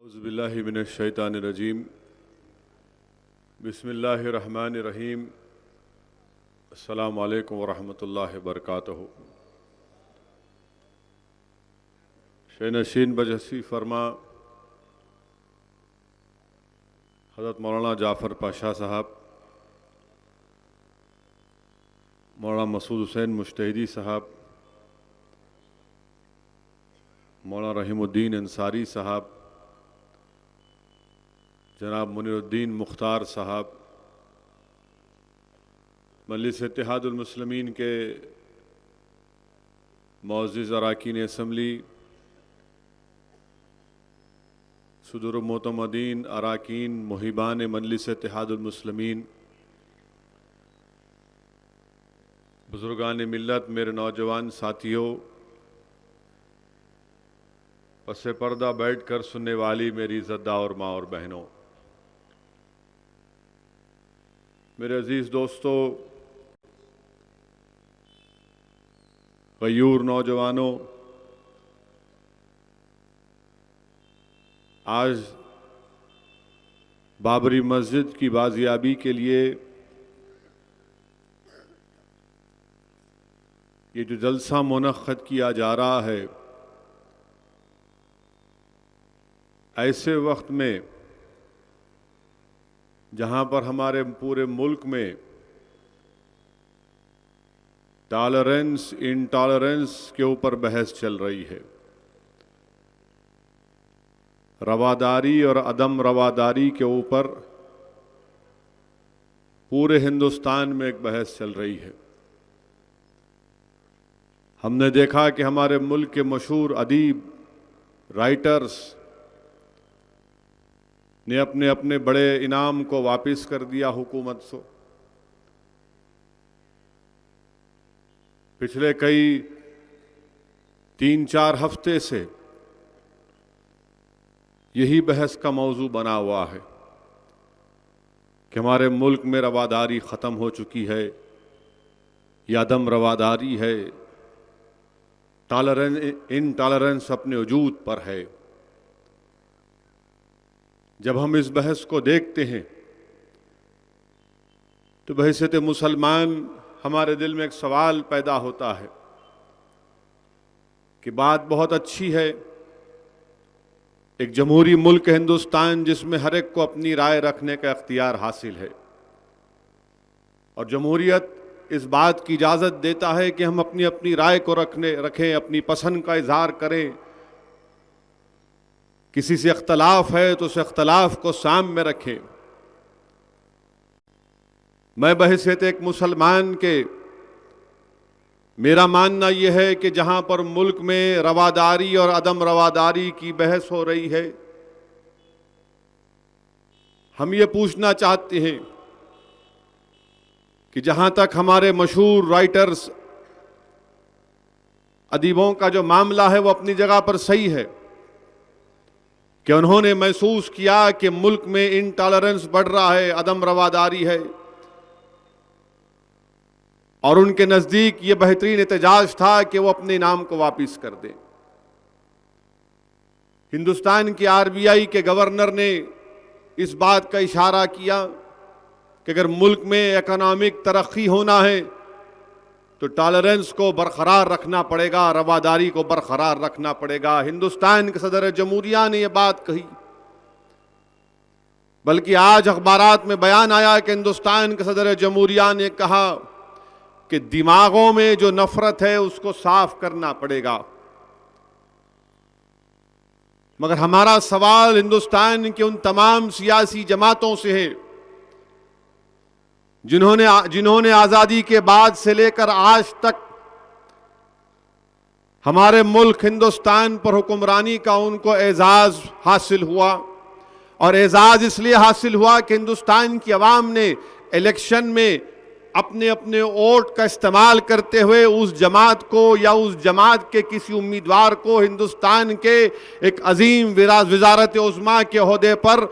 औज़ुबिल्लाहि मिनश्शैतानिर्रजीम बिस्मिल्लाहिर्रहमानिर्रहीम अस्सलामु अलैकुम वरहमतुल्लाहि वबरकातुहू। शेनशीन बजहसी फरमा हज़रत मौलाना जाफ़र पाशा साहब, मौलाना मसूद हुसैन मुश्तहिदी साहब, मौलाना रहीमुद्दीन अंसारी साहब, जनाब मुनीरुद्दीन मुख्तार साहब, मजलिस इत्तेहादुल मुस्लिमीन के मुअज़्ज़िज़ अरकान असम्बली, सदरुल मोतमदीन अरकान मुहिबान मजलिस इत्तेहादुल मुस्लिमीन, बुज़ुर्गान मिल्लत, मेरे नौजवान साथियों, पसे पर्दा बैठ कर सुनने वाली मेरी इज़्ज़तदार और माँ और बहनों, मेरे अजीज़ दोस्तों, गयूर नौजवानों, आज बाबरी मस्जिद की बाजियाबी के लिए ये जो जलसा मुनक्कद किया जा रहा है, ऐसे वक्त में जहां पर हमारे पूरे मुल्क में टॉलरेंस इंटॉलरेंस के ऊपर बहस चल रही है, रवादारी और अदम रवादारी के ऊपर पूरे हिंदुस्तान में एक बहस चल रही है। हमने देखा कि हमारे मुल्क के मशहूर अदीब, राइटर्स ने अपने अपने बड़े इनाम को वापस कर दिया हुकूमत से। पिछले कई 3-4 हफ्ते से यही बहस का मौजू बना हुआ है कि हमारे मुल्क में रवादारी ख़त्म हो चुकी है या अदम रवादारी है, टॉलरेंस इनटॉलरेंस अपने वजूद पर है। जब हम इस बहस को देखते हैं तो बहैसियत मुसलमान हमारे दिल में एक सवाल पैदा होता है कि बात बहुत अच्छी है, एक जमहूरी मुल्क हिंदुस्तान जिसमें हर एक को अपनी राय रखने का इख्तियार हासिल है, और जमहूरियत इस बात की इजाज़त देता है कि हम अपनी अपनी राय को रखें, अपनी पसंद का इजहार करें। किसी से इख्तलाफ है तो उस इख्तलाफ को सामने रखें। मैं बहैसियत एक मुसलमान के मेरा मानना यह है कि जहां पर मुल्क में रवादारी और अदम रवादारी की बहस हो रही है, हम ये पूछना चाहते हैं कि जहां तक हमारे मशहूर राइटर्स, अदीबों का जो मामला है वो अपनी जगह पर सही है कि उन्होंने महसूस किया कि मुल्क में इनटॉलरेंस बढ़ रहा है, अदम रवादारी है, और उनके नज़दीक ये बेहतरीन एहतजाज था कि वो अपने इनाम को वापस कर दें। हिंदुस्तान की RBI के गवर्नर ने इस बात का इशारा किया कि अगर मुल्क में इकोनॉमिक तरक्की होना है तो टॉलरेंस को बरकरार रखना पड़ेगा, रवादारी को बरकरार रखना पड़ेगा। हिंदुस्तान के सदर जमहूरिया ने यह बात कही, बल्कि आज अखबारात में बयान आया कि हिंदुस्तान के सदर जमहूरिया ने कहा कि दिमागों में जो नफरत है उसको साफ करना पड़ेगा। मगर हमारा सवाल हिंदुस्तान के उन तमाम सियासी जमातों से है जिन्होंने आज़ादी के बाद से लेकर आज तक हमारे मुल्क हिंदुस्तान पर हुक्मरानी का उनको एजाज़ हासिल हुआ, और एजाज़ इसलिए हासिल हुआ कि हिंदुस्तान की आवाम ने इलेक्शन में अपने अपने वोट का इस्तेमाल करते हुए उस जमात को या उस जमात के किसी उम्मीदवार को हिंदुस्तान के एक अजीम वज़ारत उज़्मा के ओहदे पर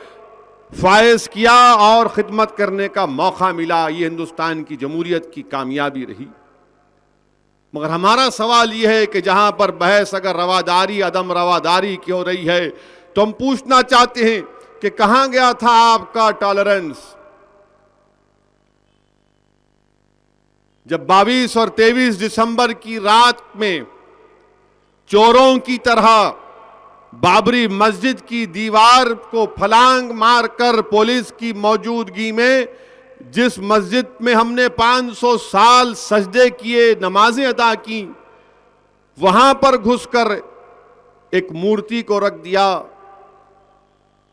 फायज किया और खिदमत करने का मौका मिला। ये हिंदुस्तान की जमहूरियत की कामयाबी रही। मगर हमारा सवाल यह है कि जहां पर बहस अगर रवादारी अदम रवादारी की हो रही है तो हम पूछना चाहते हैं कि कहां गया था आपका टॉलरेंस जब 22 और 23 दिसंबर की रात में चोरों की तरह बाबरी मस्जिद की दीवार को फलांग मारकर पुलिस की मौजूदगी में जिस मस्जिद में हमने 500 साल सजदे किए, नमाजें अदा की, वहां पर घुसकर एक मूर्ति को रख दिया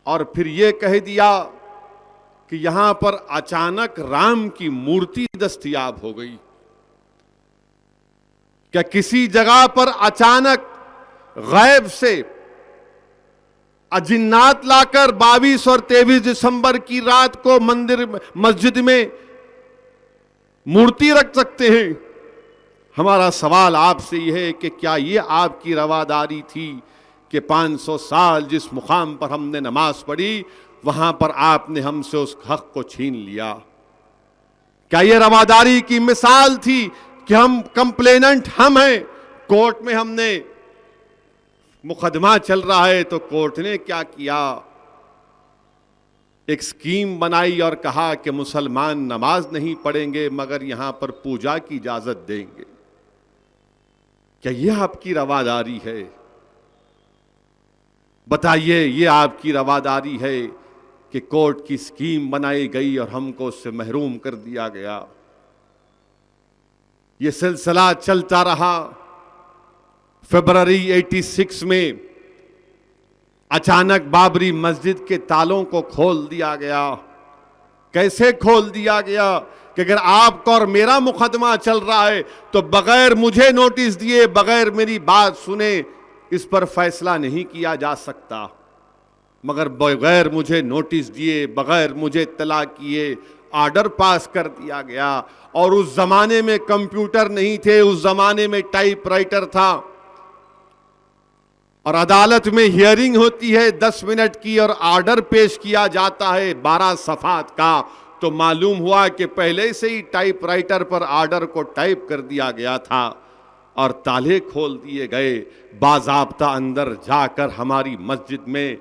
और फिर यह कह दिया कि यहां पर अचानक राम की मूर्ति दस्तयाब हो गई। क्या किसी जगह पर अचानक गैब से अजिन्नात लाकर 22 और 23 दिसंबर की रात को मंदिर मस्जिद में मूर्ति रख सकते हैं? हमारा सवाल आपसे यह है कि क्या यह आपकी रवादारी थी कि 500 साल जिस मुकाम पर हमने नमाज पढ़ी वहां पर आपने हमसे उस हक को छीन लिया? क्या यह रवादारी की मिसाल थी कि हम कंप्लेनेंट हम हैं, कोर्ट में हमने मुकदमा चल रहा है तो कोर्ट ने क्या किया, एक स्कीम बनाई और कहा कि मुसलमान नमाज नहीं पढ़ेंगे मगर यहां पर पूजा की इजाजत देंगे? क्या यह आपकी रवादारी है? बताइए, यह आपकी रवादारी है कि कोर्ट की स्कीम बनाई गई और हमको उससे महरूम कर दिया गया? यह सिलसिला चलता रहा। फरवरी 86 में अचानक बाबरी मस्जिद के तालों को खोल दिया गया। कैसे खोल दिया गया कि अगर आपका और मेरा मुकदमा चल रहा है तो बगैर मुझे नोटिस दिए, बगैर मेरी बात सुने इस पर फैसला नहीं किया जा सकता, मगर बगैर मुझे नोटिस दिए, बगैर मुझे इत्तला किए ऑर्डर पास कर दिया गया। और उस जमाने में कंप्यूटर नहीं थे, उस जमाने में टाइपराइटर था और अदालत में हियरिंग होती है 10 मिनट की और ऑर्डर पेश किया जाता है 12 सफात का। तो मालूम हुआ कि पहले से ही टाइपराइटर पर ऑर्डर को टाइप कर दिया गया था और ताले खोल दिए गए। बाज़ाब्ता अंदर जाकर हमारी मस्जिद में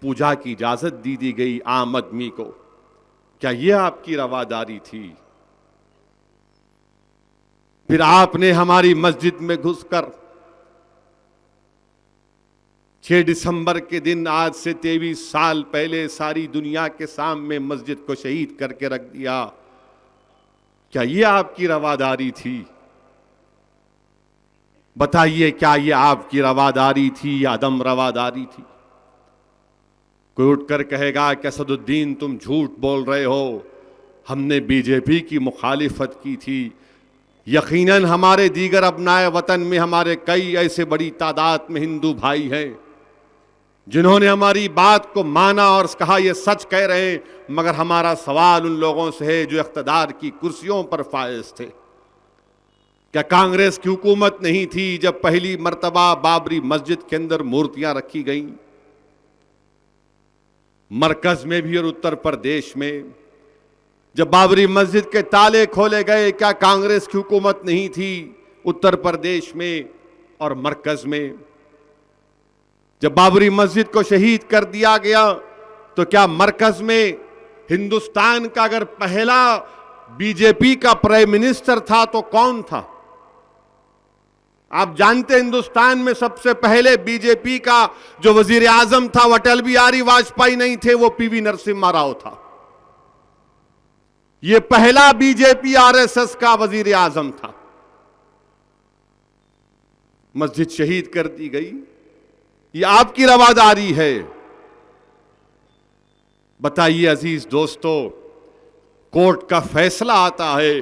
पूजा की इजाजत दी गई आम आदमी को। क्या यह आपकी रवादारी थी? फिर आपने हमारी मस्जिद में घुसकर 6 दिसंबर के दिन, आज से 23 साल पहले, सारी दुनिया के सामने मस्जिद को शहीद करके रख दिया। क्या यह आपकी रवादारी थी? बताइए, क्या यह आपकी रवादारी थी या अदम रवादारी थी? कोई उठकर कहेगा कि असदुद्दीन तुम झूठ बोल रहे हो, हमने बीजेपी की मुखालिफत की थी। यकीनन हमारे दीगर अपनाए वतन में हमारे कई ऐसे बड़ी तादाद में हिंदू भाई हैं जिन्होंने हमारी बात को माना और कहा ये सच कह रहे हैं, मगर हमारा सवाल उन लोगों से है जो इख्तिदार की कुर्सियों पर फायज थे। क्या कांग्रेस की हुकूमत नहीं थी जब पहली मर्तबा बाबरी मस्जिद के अंदर मूर्तियां रखी गईं? मरकज में भी और उत्तर प्रदेश में जब बाबरी मस्जिद के ताले खोले गए, क्या कांग्रेस की हुकूमत नहीं थी उत्तर प्रदेश में और मरकज में? जब बाबरी मस्जिद को शहीद कर दिया गया तो क्या मरकज में हिंदुस्तान का अगर पहला बीजेपी का प्राइम मिनिस्टर था तो कौन था? आप जानते हैं हिंदुस्तान में सबसे पहले बीजेपी का जो वजीर आजम था वो अटल बिहारी वाजपेयी नहीं थे, वो पीवी नरसिम्हा राव था। ये पहला बीजेपी आरएसएस का वजीर आजम था। मस्जिद शहीद कर दी गई, ये आपकी रवादारी है। बताइए अजीज दोस्तों, कोर्ट का फैसला आता है,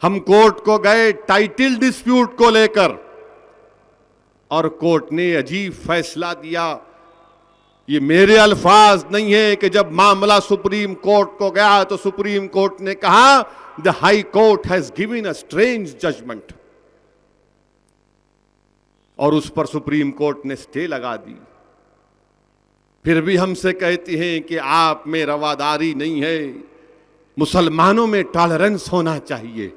हम कोर्ट को गए टाइटल डिस्प्यूट को लेकर और कोर्ट ने अजीब फैसला दिया। ये मेरे अल्फाज नहीं है कि जब मामला सुप्रीम कोर्ट को गया तो सुप्रीम कोर्ट ने कहा the high court has given a strange judgment, और उस पर सुप्रीम कोर्ट ने स्टे लगा दी। फिर भी हमसे कहते हैं कि आप में रवादारी नहीं है, मुसलमानों में टॉलरेंस होना चाहिए।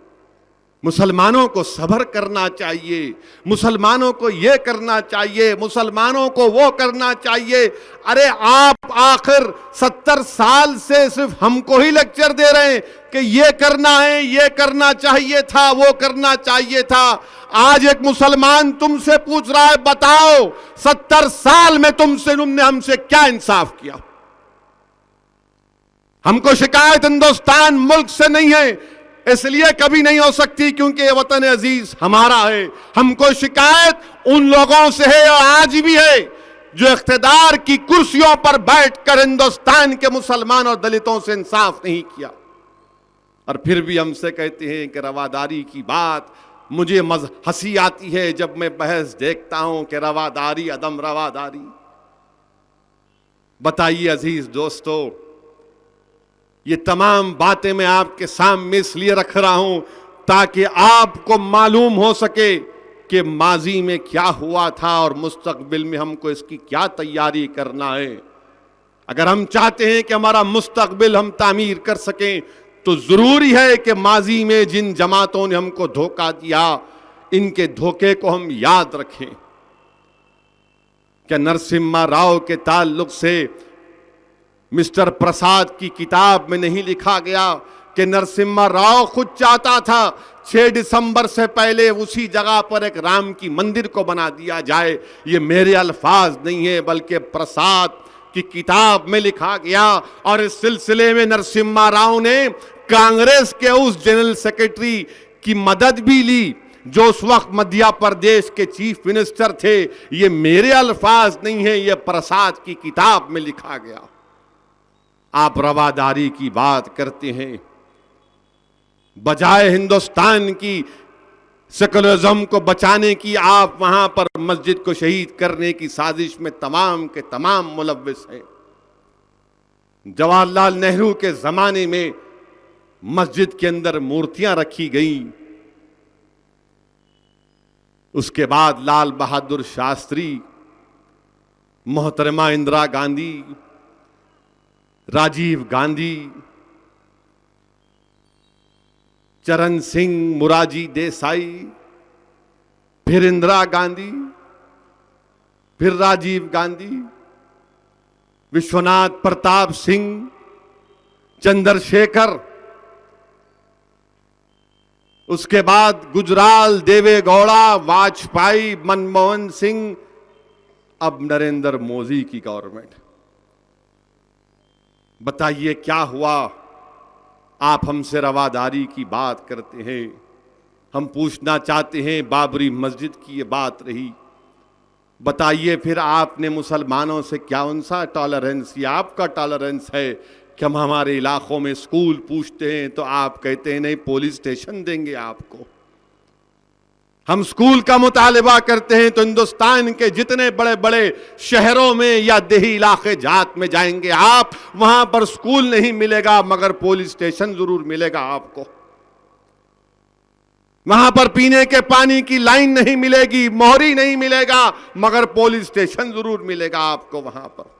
मुसलमानों को सब्र करना चाहिए, मुसलमानों को ये करना चाहिए, मुसलमानों को वो करना चाहिए। अरे आप आखिर 70 साल से सिर्फ हमको ही लेक्चर दे रहे हैं कि ये करना है, ये करना चाहिए था, वो करना चाहिए था। आज एक मुसलमान तुमसे पूछ रहा है, बताओ 70 साल में तुमने हमसे क्या इंसाफ किया? हमको शिकायत हिंदुस्तान मुल्क से नहीं है, इसलिए कभी नहीं हो सकती क्योंकि ये वतन अजीज हमारा है। हमको शिकायत उन लोगों से है और आज भी है जो इख्तिदार की कुर्सियों पर बैठकर हिंदुस्तान के मुसलमान और दलितों से इंसाफ नहीं किया, और फिर भी हमसे कहते हैं कि रवादारी की बात। मुझे हंसी आती है जब मैं बहस देखता हूं कि रवादारी, अदम रवादारी। बताइए अजीज दोस्तों, ये तमाम बातें मैं आपके सामने इसलिए रख रहा हूं ताकि आपको मालूम हो सके कि माजी में क्या हुआ था और मुस्तकबिल में हमको इसकी क्या तैयारी करना है। अगर हम चाहते हैं कि हमारा मुस्तकबिल हम तामीर कर सकें तो जरूरी है कि माजी में जिन जमातों ने हमको धोखा दिया, इनके धोखे को हम याद रखें। क्या नरसिम्हा राव के ताल्लुक से मिस्टर प्रसाद की किताब में नहीं लिखा गया कि नरसिम्हा राव खुद चाहता था 6 दिसंबर से पहले उसी जगह पर एक राम की मंदिर को बना दिया जाए? ये मेरे अल्फाज नहीं है बल्कि प्रसाद की किताब में लिखा गया। और इस सिलसिले में नरसिम्हा राव ने कांग्रेस के उस जनरल सेक्रेटरी की मदद भी ली जो उस वक्त मध्य प्रदेश के चीफ मिनिस्टर थे। ये मेरे अल्फाज नहीं है, ये प्रसाद की किताब में लिखा गया। आप रवादारी की बात करते हैं, बजाय हिंदुस्तान की सेकुलरिज्म को बचाने की आप वहां पर मस्जिद को शहीद करने की साजिश में तमाम के तमाम मुलव्विस हैं। जवाहरलाल नेहरू के जमाने में मस्जिद के अंदर मूर्तियां रखी गई, उसके बाद लाल बहादुर शास्त्री, मोहतरमा इंदिरा गांधी, राजीव गांधी, चरण सिंह, मुरारजी देसाई, फिर इंदिरा गांधी, फिर राजीव गांधी, विश्वनाथ प्रताप सिंह, चंद्रशेखर, उसके बाद गुजराल, देवेगौड़ा, वाजपेयी, मनमोहन सिंह, अब नरेंद्र मोदी की गवर्नमेंट। बताइए क्या हुआ? आप हमसे रवादारी की बात करते हैं, हम पूछना चाहते हैं बाबरी मस्जिद की ये बात रही। बताइए फिर आपने मुसलमानों से क्या उनसा टॉलरेंस या आपका टॉलरेंस है कि हम हमारे इलाकों में स्कूल पूछते हैं तो आप कहते हैं नहीं पुलिस स्टेशन देंगे आपको। हम स्कूल का मुतालिबा करते हैं तो हिंदुस्तान के जितने बड़े बड़े शहरों में या देही इलाके जात में जाएंगे आप, वहां पर स्कूल नहीं मिलेगा मगर पुलिस स्टेशन जरूर मिलेगा आपको। वहां पर पीने के पानी की लाइन नहीं मिलेगी, मोहरी नहीं मिलेगा मगर पुलिस स्टेशन जरूर मिलेगा आपको वहां पर।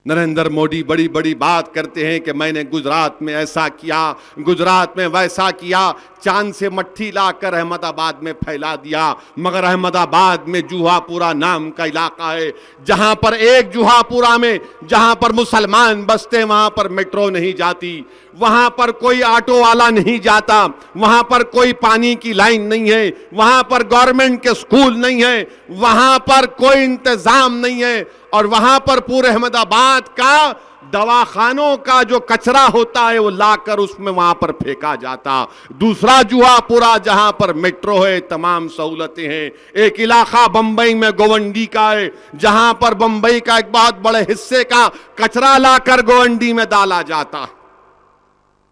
नरेंद्र मोदी बड़ी बड़ी बात करते हैं कि मैंने गुजरात में ऐसा किया, गुजरात में वैसा किया, चांद से मट्ठी लाकर अहमदाबाद में फैला दिया, मगर अहमदाबाद में जूहापुरा नाम का इलाका है जहां पर एक जूहापुरा में जहां पर मुसलमान बसते वहां पर मेट्रो नहीं जाती, वहां पर कोई ऑटो वाला नहीं जाता, वहां पर कोई पानी की लाइन नहीं है, वहां पर गवर्नमेंट के स्कूल नहीं है, वहां पर कोई इंतजाम नहीं है, और वहां पर पूरे अहमदाबाद का दवाखानों का जो कचरा होता है वो लाकर उसमें वहां पर फेंका जाता। दूसरा जूहापुरा जहां पर मेट्रो है, तमाम सहूलतें हैं। एक इलाका बंबई में गोवंडी का है जहां पर बंबई का एक बहुत बड़े हिस्से का कचरा लाकर गोवंडी में डाला जाता।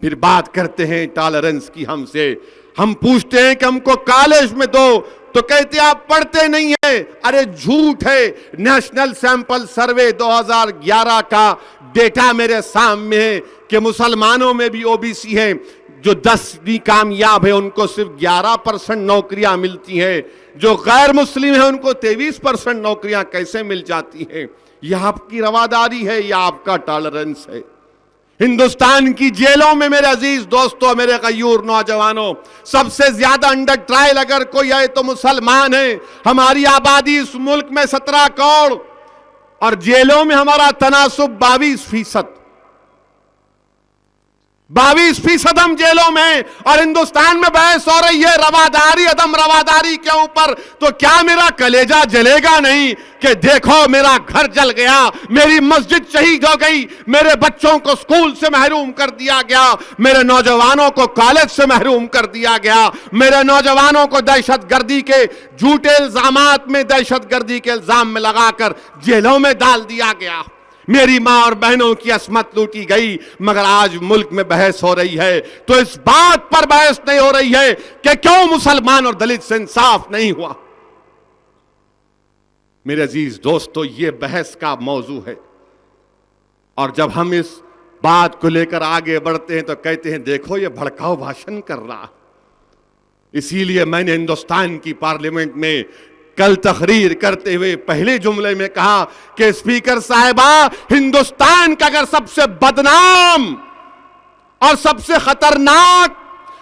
फिर बात करते हैं टॉलरेंस की, हमसे हम पूछते हैं कि हमको कॉलेज में दो तो कहते आप पढ़ते नहीं है। अरे झूठ है, नेशनल सैंपल सर्वे 2011 का डेटा मेरे सामने है कि मुसलमानों में भी ओबीसी हैं जो 10वीं कामयाब है उनको सिर्फ 11% नौकरियां मिलती हैं, जो गैर मुस्लिम है उनको 23% नौकरियां कैसे मिल जाती हैं? यह आपकी रवादारी है या आपका टॉलरेंस है? हिंदुस्तान की जेलों में मेरे अजीज दोस्तों, मेरे गयूर नौजवानों, सबसे ज्यादा अंडर ट्रायल अगर कोई है तो मुसलमान है। हमारी आबादी इस मुल्क में 17 करोड़ और जेलों में हमारा तनासुब 22%। 22% हम जेलों में, और हिंदुस्तान में बहस हो रही है रवादारी, अदम रवादारी के ऊपर। तो क्या मेरा कलेजा जलेगा नहीं कि देखो मेरा घर जल गया, मेरी मस्जिद शहीद हो गई, मेरे बच्चों को स्कूल से महरूम कर दिया गया, मेरे नौजवानों को कॉलेज से महरूम कर दिया गया, मेरे नौजवानों को दहशतगर्दी के झूठे इल्जामात में, दहशतगर्दी के इल्जाम में लगाकर जेलों में डाल दिया गया, मेरी मां और बहनों की अस्मत लूटी गई। मगर आज मुल्क में बहस हो रही है तो इस बात पर बहस नहीं हो रही है कि क्यों मुसलमान और दलित से इंसाफ नहीं हुआ। मेरे अजीज दोस्तों, यह बहस का मौजू है। और जब हम इस बात को लेकर आगे बढ़ते हैं तो कहते हैं देखो ये भड़काऊ भाषण कर रहा। इसीलिए मैंने हिंदुस्तान की पार्लियामेंट में कल तकरीर करते हुए पहले जुमले में कहा कि स्पीकर साहिबा, हिंदुस्तान का अगर सबसे बदनाम और सबसे खतरनाक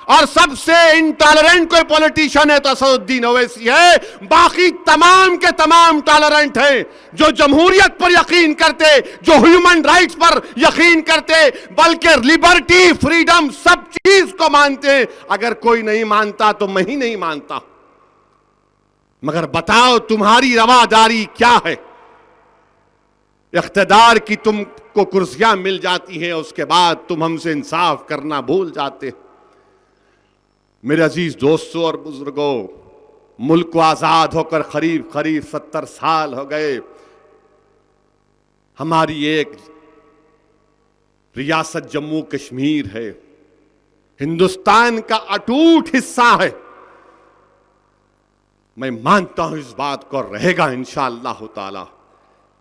और सबसे इंटॉलरेंट कोई पॉलिटिशियन है तो असदुद्दीन ओवैसी है। बाकी तमाम के तमाम टॉलरेंट हैं, जो जमहूरियत पर यकीन करते, जो ह्यूमन राइट्स पर यकीन करते, बल्कि लिबर्टी, फ्रीडम, सब चीज को मानते हैं। अगर कोई नहीं मानता तो मैं ही नहीं मानता। मगर बताओ तुम्हारी रवादारी क्या है? इख्तिदार की तुमको कुर्सियां मिल जाती हैं, उसके बाद तुम हमसे इंसाफ करना भूल जाते। मेरे अजीज दोस्तों और बुजुर्गों, मुल्क को आजाद होकर करीब 70 साल हो गए। हमारी एक रियासत जम्मू कश्मीर है, हिंदुस्तान का अटूट हिस्सा है। मैं मानता हूं इस बात को रहेगा इंशाअल्लाह ताला।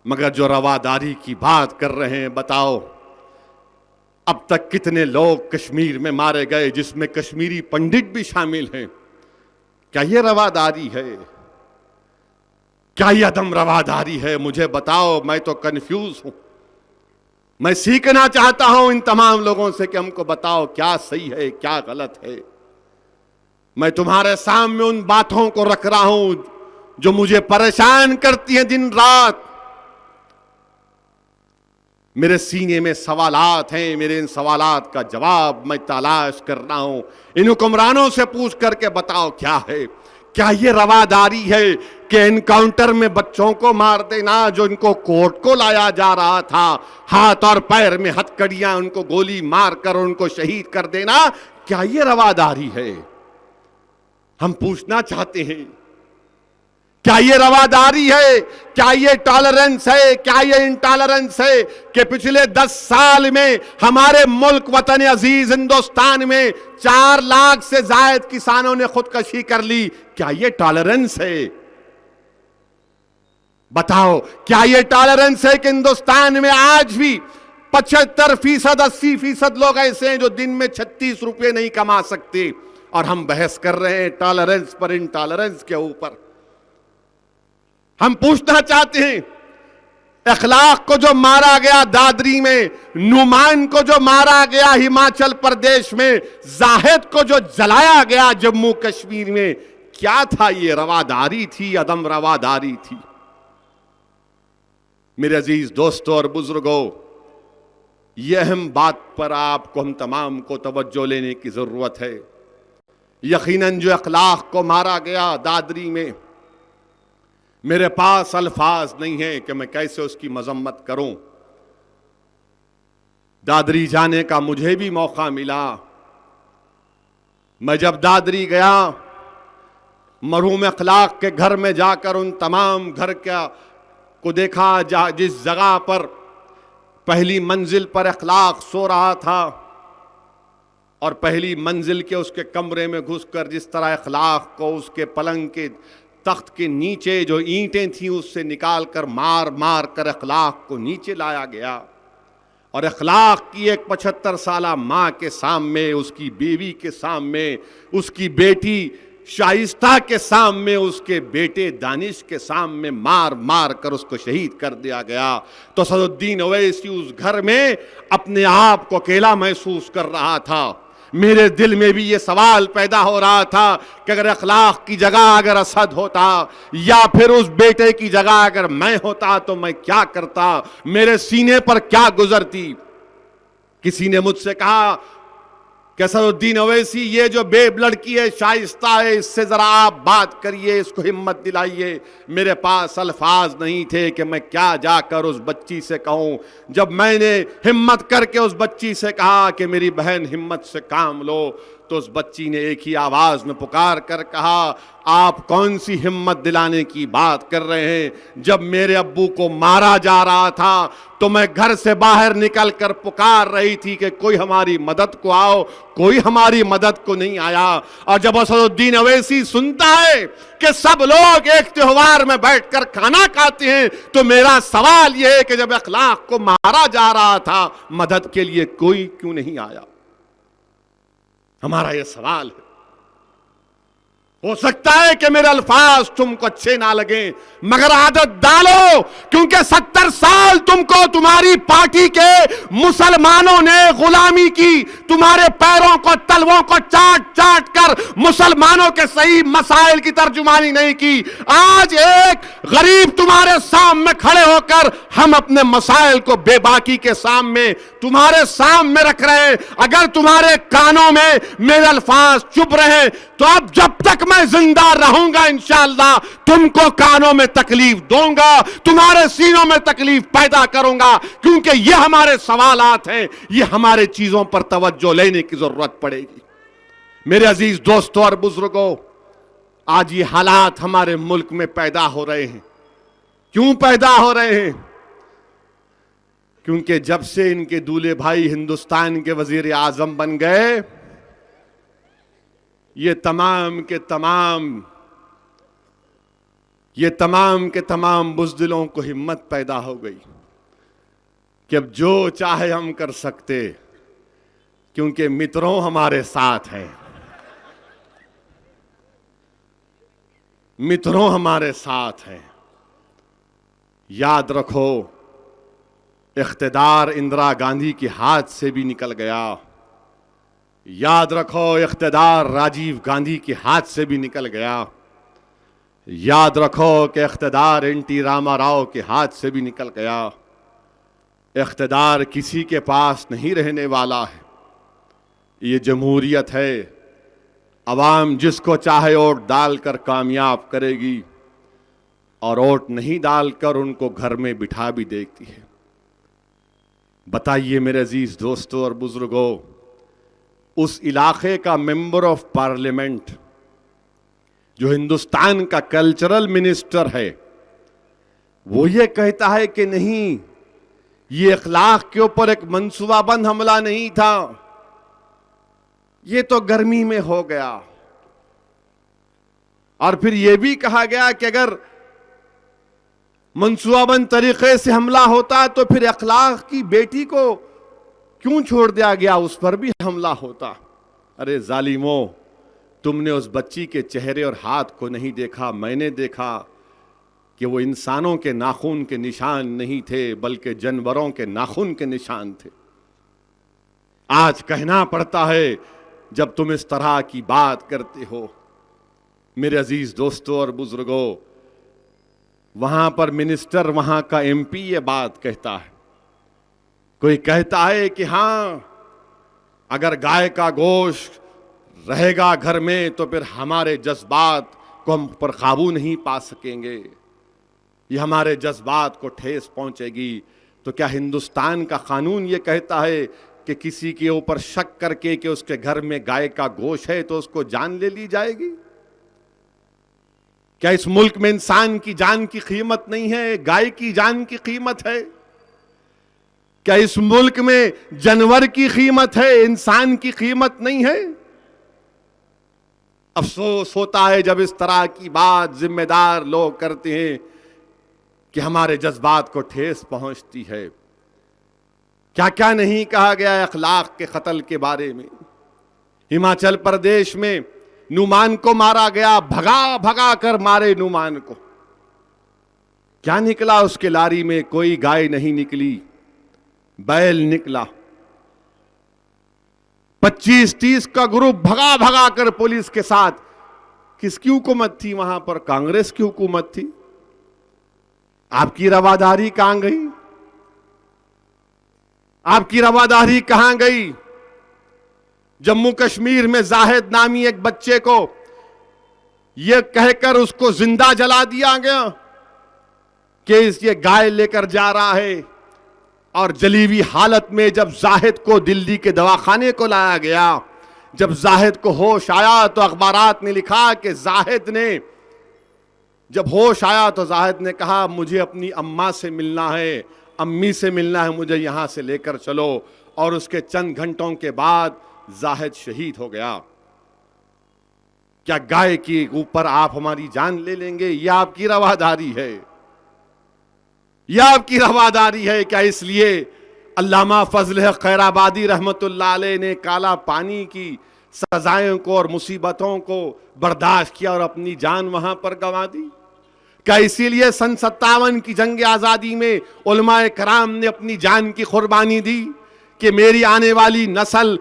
मगर जो रवादारी की बात कर रहे हैं, बताओ अब तक कितने लोग कश्मीर में मारे गए, जिसमें कश्मीरी पंडित भी शामिल हैं। क्या यह रवादारी है? क्या यह अदम रवादारी है? मुझे बताओ, मैं तो कंफ्यूज हूं। मैं सीखना चाहता हूं इन तमाम लोगों से कि हमको बताओ क्या सही है, क्या गलत है। मैं तुम्हारे सामने उन बातों को रख रहा हूं जो मुझे परेशान करती हैं दिन रात। मेरे सीने में सवालात हैं, मेरे इन सवालात का जवाब मैं तलाश कर रहा हूं। इन हुक्मरानों से पूछ करके बताओ क्या है? क्या ये रवादारी है कि एनकाउंटर में बच्चों को मार देना, जो इनको कोर्ट को लाया जा रहा था, हाथ और पैर में हथकड़ियां, उनको गोली मारकर उनको शहीद कर देना, क्या ये रवादारी है? हम पूछना चाहते हैं, क्या ये रवादारी है? क्या ये टॉलरेंस है? क्या ये इंटॉलरेंस है कि पिछले 10 साल में हमारे मुल्क वतन अजीज हिंदुस्तान में 4 लाख से ज्यादा किसानों ने खुदकशी कर ली? क्या ये टॉलरेंस है? बताओ, क्या ये टॉलरेंस है कि हिंदुस्तान में आज भी 75%, 80% लोग ऐसे हैं जो दिन में 36 रुपए नहीं कमा सकते, और हम बहस कर रहे हैं टॉलरेंस पर, इंटॉलरेंस के ऊपर। हम पूछना चाहते हैं, अखलाक को जो मारा गया दादरी में, नुमान को जो मारा गया हिमाचल प्रदेश में, जाहिद को जो जलाया गया जम्मू कश्मीर में, क्या था? ये रवादारी थी, अदम रवादारी थी? मेरे अजीज दोस्तों और बुजुर्गों, यह अहम बात पर आपको हम तमाम को तवज्जो लेने की जरूरत है। यकीनन जो अखलाक को मारा गया दादरी में, मेरे पास अल्फाज नहीं है कि मैं कैसे उसकी मजम्मत करूं। दादरी जाने का मुझे भी मौका मिला। मैं जब दादरी गया, मरहूम अखलाक के घर में जाकर उन तमाम घर को देखा जिस जगह पर पहली मंजिल पर अखलाक सो रहा था, और पहली मंजिल के उसके कमरे में घुसकर जिस तरह अखलाक को उसके पलंग के तख्त के नीचे जो ईंटें थीं उससे निकालकर मार मार कर अखलाक को नीचे लाया गया, और अखलाक की एक 75 साला माँ के सामने, उसकी बीवी के सामने, उसकी बेटी शाइस्ता के सामने उसके बेटे दानिश के सामने मार मार कर उसको शहीद कर दिया गया, तो असदुद्दीन ओवैसी उस घर में अपने आप को अकेला महसूस कर रहा था। मेरे दिल में भी ये सवाल पैदा हो रहा था कि अगर अखलाक की जगह अगर असद होता या फिर उस बेटे की जगह अगर मैं होता तो मैं क्या करता, मेरे सीने पर क्या गुजरती। किसी ने मुझसे कहा कि असदुद्दीन ओवैसी ये जो बेब लड़की है शाइस्ता है, इससे जरा आप बात करिए, इसको हिम्मत दिलाइए। मेरे पास अल्फाज नहीं थे कि मैं क्या जाकर उस बच्ची से कहूं। जब मैंने हिम्मत करके उस बच्ची से कहा कि मेरी बहन हिम्मत से काम लो, तो उस बच्ची ने एक ही आवाज में पुकार कर कहा, आप कौन सी हिम्मत दिलाने की बात कर रहे हैं। जब मेरे अब्बू को मारा जा रहा था तो मैं घर से बाहर निकल कर पुकार रही थी कि कोई हमारी मदद को आओ, कोई हमारी मदद को नहीं आया। और जब असदुद्दीन ओवैसी सुनता है कि सब लोग एक त्योहार में बैठकर खाना खाते हैं, तो मेरा सवाल यह है कि जब अखलाक को मारा जा रहा था मदद के लिए कोई क्यों नहीं आया। हमारा यह सवाल है। हो सकता है कि मेरे अल्फाज तुमको अच्छे ना लगे, मगर आदत डालो, क्योंकि 70 साल तुमको तुम्हारी पार्टी के मुसलमानों ने गुलामी की, तुम्हारे पैरों को तलवों को चाट चाट कर मुसलमानों के सही मसाइल की तर्जुमानी नहीं की। आज एक गरीब तुम्हारे सामने खड़े होकर हम अपने मसाइल को बेबाकी के सामने तुम्हारे सामने रख रहे हैं। अगर तुम्हारे कानों में मेरे अल्फाज चुभ रहे तो अब जब तक मैं जिंदा रहूंगा इंशाअल्लाह तुमको कानों में तकलीफ दूंगा, तुम्हारे सीनों में तकलीफ पैदा करूंगा, क्योंकि ये हमारे सवालात हैं, ये हमारे चीजों पर तवज्जो लेने की जरूरत पड़ेगी। मेरे अजीज दोस्तों और बुजुर्गों, आज ये हालात हमारे मुल्क में पैदा हो रहे हैं। क्यों पैदा हो रहे हैं? क्योंकि जब से इनके दूल्हे भाई हिंदुस्तान के वजीर आजम बन गए, ये तमाम के तमाम बुज़दिलों को हिम्मत पैदा हो गई कि अब जो चाहे हम कर सकते, क्योंकि मित्रों हमारे साथ हैं, मित्रों हमारे साथ हैं। याद रखो, इख्तिदार इंदिरा गांधी के हाथ से भी निकल गया। याद रखो, इख्तिदार राजीव गांधी के हाथ से भी निकल गया। याद रखो कि इख्तिदार एन.टी. रामाराव के हाथ से भी निकल गया। इख्तिदार किसी के पास नहीं रहने वाला है। ये जमहूरियत है, अवाम जिसको चाहे वोट डालकर कामयाब करेगी और वोट नहीं डालकर उनको घर में बिठा भी देती है। बताइए मेरे अजीज दोस्तों और बुजुर्गों, उस इलाके का मेंबर ऑफ पार्लियामेंट जो हिंदुस्तान का कल्चरल मिनिस्टर है, वो ये कहता है कि नहीं, ये अखलाक के ऊपर एक मंसूबाबंद हमला नहीं था, ये तो गर्मी में हो गया। और फिर यह भी कहा गया कि अगर मंसूबाबंद तरीके से हमला होता तो फिर अखलाक की बेटी को क्यों छोड़ दिया गया, उस पर भी हमला होता। अरे जालिमों, तुमने उस बच्ची के चेहरे और हाथ को नहीं देखा, मैंने देखा कि वो इंसानों के नाखून के निशान नहीं थे, बल्कि जानवरों के नाखून के निशान थे। आज कहना पड़ता है जब तुम इस तरह की बात करते हो। मेरे अजीज दोस्तों और बुजुर्गों, वहां पर मिनिस्टर, वहां का MP ये बात कहता है। कोई कहता है कि हां, अगर गाय का गोश्त रहेगा घर में तो फिर हमारे जज्बात को हम पर काबू नहीं पा सकेंगे, ये हमारे जज्बात को ठेस पहुंचेगी। तो क्या हिंदुस्तान का कानून ये कहता है कि किसी के ऊपर शक करके कि उसके घर में गाय का गोश्त है तो उसको जान ले ली जाएगी? क्या इस मुल्क में इंसान की जान की कीमत नहीं है, गाय की जान की कीमत है? क्या इस मुल्क में जानवर की कीमत है, इंसान की कीमत नहीं है? अफसोस होता है जब इस तरह की बात जिम्मेदार लोग करते हैं कि हमारे जज्बात को ठेस पहुंचती है। क्या क्या नहीं कहा गया अखलाक के कत्ल के बारे में। हिमाचल प्रदेश में नुमान को मारा गया, भगा भगा कर मारे नुमान को। क्या निकला उसके लारी में? कोई गाय नहीं निकली, बैल निकला। 25-30 का ग्रुप भगा भगा कर पुलिस के साथ। किसकी हुकूमत थी वहां पर? कांग्रेस की हुकूमत थी। आपकी रवादारी कहां गई? आपकी रवादारी कहां गई? जम्मू कश्मीर में जाहिद नामी एक बच्चे को यह कहकर उसको जिंदा जला दिया गया कि ये गाय लेकर जा रहा है, और जली हुई हालत में जब जाहिद को दिल्ली के दवाखाने को लाया गया, जब जाहिद को होश आया तो अखबारात ने लिखा कि जाहिद ने जब होश आया तो जाहिद ने कहा मुझे अपनी अम्मा से मिलना है, अम्मी से मिलना है, मुझे यहां से लेकर चलो। और उसके चंद घंटों के बाद जाहिद शहीद हो गया। क्या गाय के ऊपर आप हमारी जान ले लेंगे? यह आपकी रवादारी है? यह आपकी रवादारी है क्या? इसलिए अल्लामा फजल खैराबादी रहमतुल्लाह अलैह ने काला पानी की सजाओं को और मुसीबतों को बर्दाश्त किया और अपनी जान वहां पर गंवा दी? क्या इसीलिए सन 57 की जंग आजादी में उलमाए कराम ने अपनी जान की कुर्बानी दी कि मेरी आने वाली नस्ल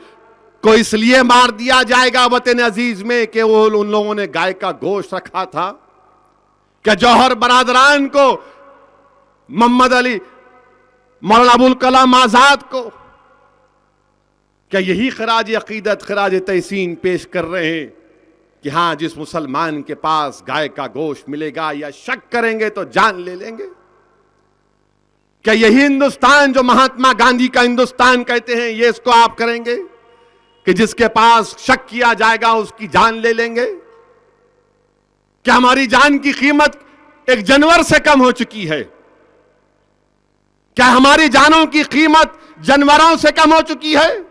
को इसलिए मार दिया जाएगा वतन अजीज में कि वो उन लोगों ने गाय का गोश्त रखा था? क्या जौहर बरादरान को, मोहम्मद अली, मौलाना अबुल कलाम आजाद को, क्या यही खराज अकीदत, खराज तहसीन पेश कर रहे हैं कि हां जिस मुसलमान के पास गाय का गोश्त मिलेगा या शक करेंगे तो जान ले लेंगे? क्या यही हिंदुस्तान जो महात्मा गांधी का हिंदुस्तान कहते हैं, ये इसको आप करेंगे कि जिसके पास शक किया जाएगा उसकी जान ले लेंगे? क्या हमारी जान की कीमत एक जानवर से कम हो चुकी है? क्या हमारी जानों की कीमत जानवरों से कम हो चुकी है?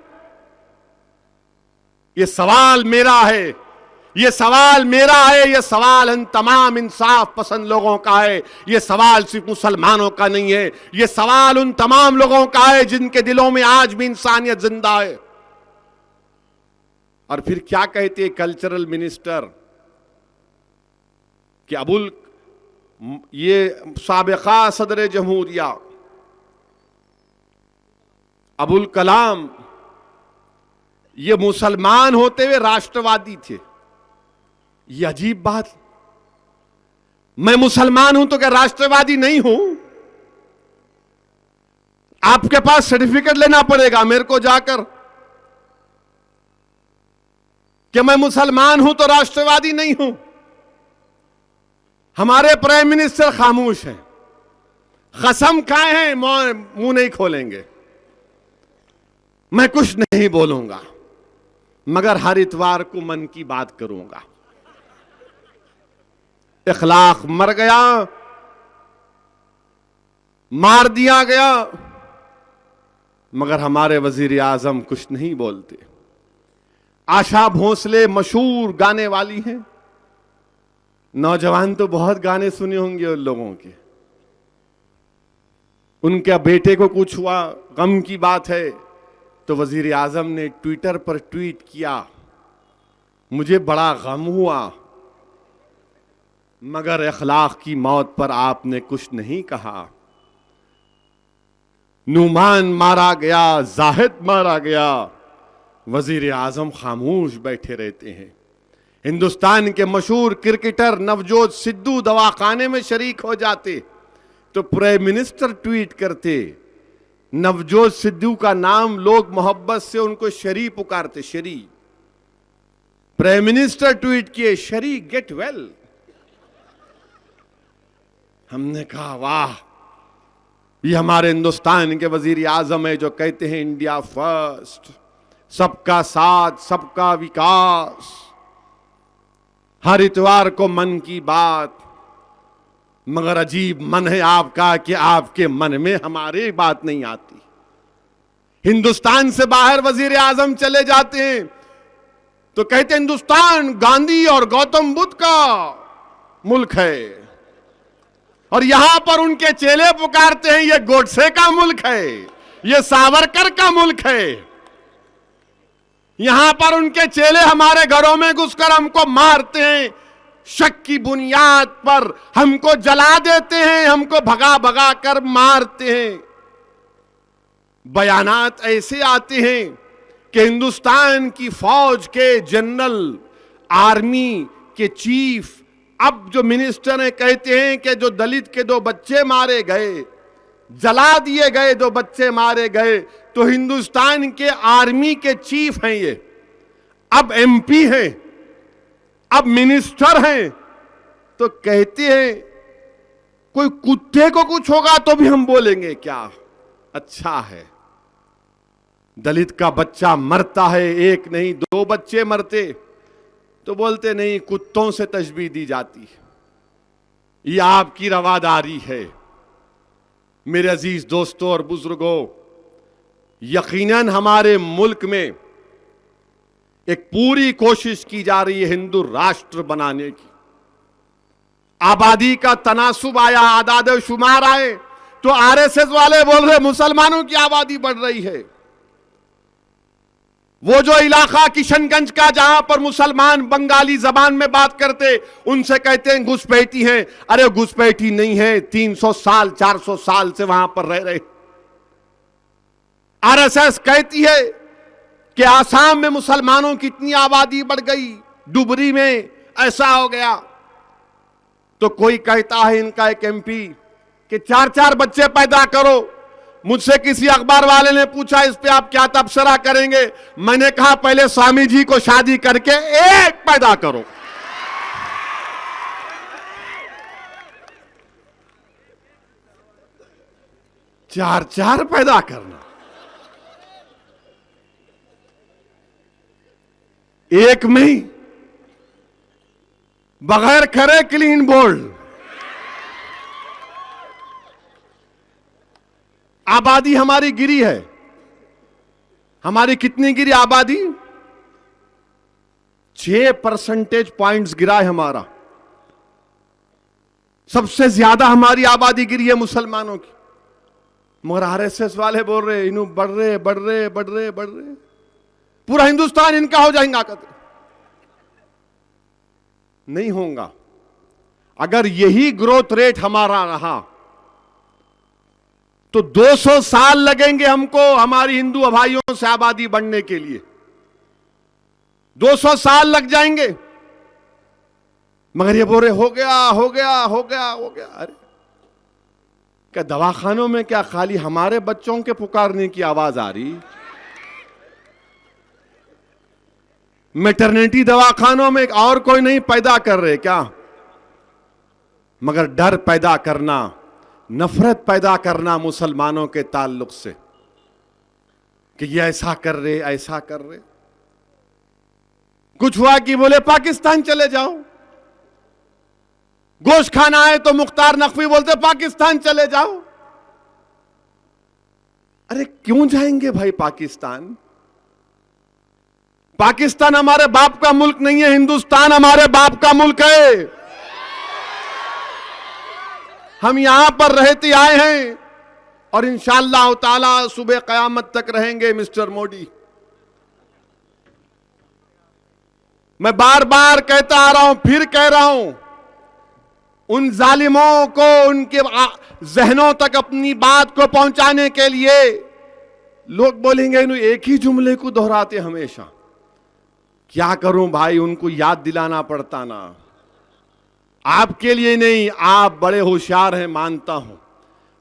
यह सवाल मेरा है, यह सवाल मेरा है, यह सवाल इन तमाम इंसाफ पसंद लोगों का है। यह सवाल सिर्फ मुसलमानों का नहीं है, यह सवाल उन तमाम लोगों का है जिनके दिलों में आज भी इंसानियत जिंदा है। और फिर क्या कहते कल्चरल मिनिस्टर कि ये साबिका सदर जमहूरिया अबुल कलाम ये मुसलमान होते हुए राष्ट्रवादी थे। ये अजीब बात। मैं मुसलमान हूं तो क्या राष्ट्रवादी नहीं हूं? आपके पास सर्टिफिकेट लेना पड़ेगा मेरे को जाकर कि मैं मुसलमान हूं तो राष्ट्रवादी नहीं हूं। हमारे प्राइम मिनिस्टर खामोश हैं, कसम खाए हैं मुंह नहीं खोलेंगे। मैं कुछ नहीं बोलूंगा मगर हर इतवार को मन की बात करूंगा। इखलाक मर गया, मार दिया गया, मगर हमारे वजीर आजम कुछ नहीं बोलते। आशा भोसले मशहूर गाने वाली हैं, नौजवान तो बहुत गाने सुने होंगे उन लोगों के। उनके बेटे को कुछ हुआ, गम की बात है, तो वजीर आजम ने ट्विटर पर ट्वीट किया, मुझे बड़ा गम हुआ मगर इखलाक की मौत पर आपने कुछ नहीं कहा। नुमान मारा गया, जाहिद मारा गया, वजीर आजम खामोश बैठे रहते हैं। हिंदुस्तान के मशहूर क्रिकेटर नवजोत सिद्धू दवाखाने में शरीक हो जाते तो प्राइम मिनिस्टर ट्वीट करते। नवजोत सिद्धू का नाम लोग मोहब्बत से उनको शरी पुकारते, शरी। प्राइम मिनिस्टर ट्वीट किए, शरी गेट वेल। हमने कहा वाह, ये हमारे हिंदुस्तान के वजीर आजम है जो कहते हैं इंडिया फर्स्ट, सबका साथ सबका विकास। हर इतवार को मन की बात, मगर अजीब मन है आपका कि आपके मन में हमारी बात नहीं आती। हिंदुस्तान से बाहर वजीर आजम चले जाते हैं तो कहते हिंदुस्तान गांधी और गौतम बुद्ध का मुल्क है, और यहां पर उनके चेले पुकारते हैं ये गोडसे का मुल्क है, ये सावरकर का मुल्क है। यहां पर उनके चेले हमारे घरों में घुसकर हमको मारते हैं, शक की बुनियाद पर हमको जला देते हैं, हमको भगा भगा कर मारते हैं। बयानात ऐसे आते हैं कि हिंदुस्तान की फौज के जनरल, आर्मी के चीफ, अब जो मिनिस्टर हैं कहते हैं कि जो दलित के 2 बच्चे मारे गए, जला दिए गए 2 बच्चे मारे गए, तो हिंदुस्तान के आर्मी के चीफ हैं, ये अब एमपी हैं, अब मिनिस्टर हैं। तो कहते हैं कोई कुत्ते को कुछ होगा तो भी हम बोलेंगे क्या अच्छा है। दलित का बच्चा मरता है, 1 नहीं 2 बच्चे मरते, तो बोलते नहीं कुत्तों से तशबीह दी जाती है। ये आपकी रवादारी है। मेरे अजीज दोस्तों और बुजुर्गों, यकीनन हमारे मुल्क में एक पूरी कोशिश की जा रही है हिंदू राष्ट्र बनाने की। आबादी का तनासुब आया, आदाद शुमार आए, तो आरएसएस वाले बोल रहे मुसलमानों की आबादी बढ़ रही है। वो जो इलाका किशनगंज का जहां पर मुसलमान बंगाली जबान में बात करते, उनसे कहते हैं घुसपैठी हैं। अरे घुसपैठी नहीं है, 300 साल 400 साल से वहां पर रह रहे। आरएसएस कहती है कि आसाम में मुसलमानों की इतनी आबादी बढ़ गई, डुबरी में ऐसा हो गया। तो कोई कहता है इनका एक एमपी कि 4-4 बच्चे पैदा करो। मुझसे किसी अखबार वाले ने पूछा इस पे आप क्या तबसरा करेंगे। मैंने कहा पहले स्वामी जी को शादी करके 1 पैदा करो। चार पैदा करना, 1 में ही, बगैर खरे क्लीन बोल्ड। आबादी हमारी गिरी है। हमारी कितनी गिरी आबादी? 6 परसेंटेज पॉइंट्स गिरा है हमारा। सबसे ज्यादा हमारी आबादी गिरी है मुसलमानों की। मगर आरएसएस वाले बोल रहे इन्हों बढ़ रहे बढ़ रहे बढ़ रहे बढ़ रहे, पूरा हिंदुस्तान इनका हो जाएगा। कहते नहीं होगा। अगर यही ग्रोथ रेट हमारा रहा तो 200 साल लगेंगे हमको हमारी हिंदू भाइयों से आबादी बढ़ने के लिए। 200 साल लग जाएंगे। मगर ये बोल रहे हो गया हो गया हो गया हो गया। अरे क्या दवाखानों में क्या खाली हमारे बच्चों के पुकारने की आवाज आ रही? मैटरनिटी दवाखानों में और कोई नहीं पैदा कर रहे क्या? मगर डर पैदा करना, नफरत पैदा करना मुसलमानों के ताल्लुक से कि ये ऐसा कर रहे ऐसा कर रहे। कुछ हुआ कि बोले पाकिस्तान चले जाओ। गोश्त खाना है तो मुख्तार नकवी बोलते पाकिस्तान चले जाओ। अरे क्यों जाएंगे भाई पाकिस्तान? पाकिस्तान हमारे बाप का मुल्क नहीं है, हिंदुस्तान हमारे बाप का मुल्क है। हम यहां पर रहते आए हैं और इंशाअल्लाह ताला सुबह कयामत तक रहेंगे। मिस्टर मोदी, मैं बार बार कहता आ रहा हूं, फिर कह रहा हूं, उन जालिमों को उनके जहनों तक अपनी बात को पहुंचाने के लिए लोग बोलेंगे इन्हों एक ही जुमले को दोहराते हमेशा। क्या करूं भाई, उनको याद दिलाना पड़ता ना। आपके लिए नहीं, आप बड़े होशियार हैं मानता हूं,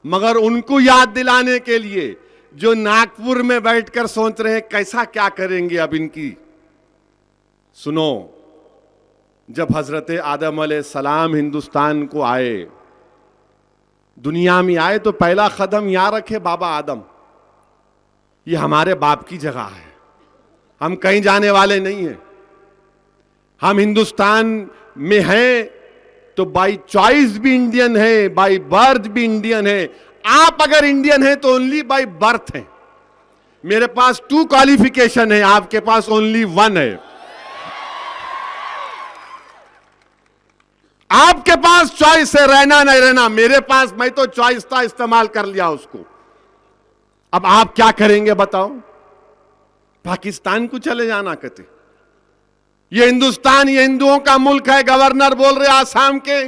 मगर उनको याद दिलाने के लिए जो नागपुर में बैठकर सोच रहे हैं कैसा क्या करेंगे अब इनकी। सुनो, जब हजरत आदम अलैहिस्सलाम हिंदुस्तान को आए, दुनिया में आए, तो पहला कदम यहां रखे बाबा आदम। ये हमारे बाप की जगह है, हम कहीं जाने वाले नहीं हैं। हम हिंदुस्तान में हैं तो बाई चॉइस भी इंडियन है, बाई बर्थ भी इंडियन है। आप अगर इंडियन है तो ओनली बाई बर्थ है। मेरे पास 2 क्वालिफिकेशन है, आपके पास ओनली 1 है। आपके पास चॉइस है रहना नहीं रहना, मेरे पास मैं तो चॉइस था, इस्तेमाल कर लिया उसको। अब आप क्या करेंगे बताओ? पाकिस्तान को चले जाना कहते। ये हिंदुस्तान ये हिंदुओं का मुल्क है, गवर्नर बोल रहे आसाम के,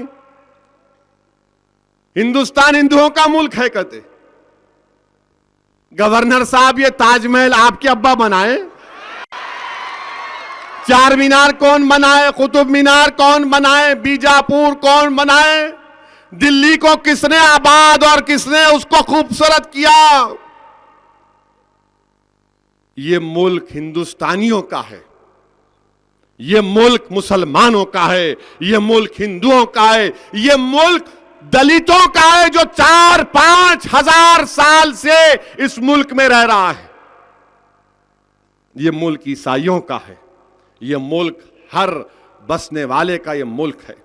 हिंदुस्तान हिंदुओं का मुल्क है कहते। गवर्नर साहब ये ताजमहल आपके अब्बा बनाए? चार मीनार कौन बनाए? कुतुब मीनार कौन बनाए? बीजापुर कौन बनाए? दिल्ली को किसने आबाद और किसने उसको खूबसूरत किया? ये मुल्क हिंदुस्तानियों का है, ये मुल्क मुसलमानों का है, ये मुल्क हिंदुओं का है, ये मुल्क दलितों का है जो 4-5 हजार साल से इस मुल्क में रह रहा है। ये मुल्क ईसाइयों का है, ये मुल्क हर बसने वाले का ये मुल्क है।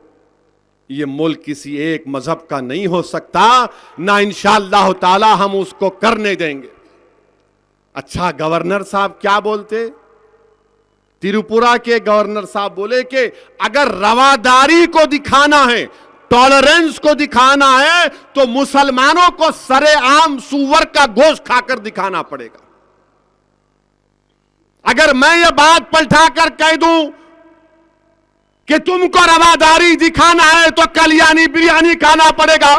ये मुल्क किसी एक मजहब का नहीं हो सकता, ना इंशाअल्लाह ताला हम उसको करने देंगे। अच्छा, गवर्नर साहब क्या बोलते? त्रिपुरा के गवर्नर साहब बोले कि अगर रवादारी को दिखाना है, टॉलरेंस को दिखाना है, तो मुसलमानों को सरेआम सूअर का गोश्त खाकर दिखाना पड़ेगा। अगर मैं ये बात पलटाकर कह दूं कि तुमको रवादारी दिखाना है तो कल्याणी बिरयानी खाना पड़ेगा।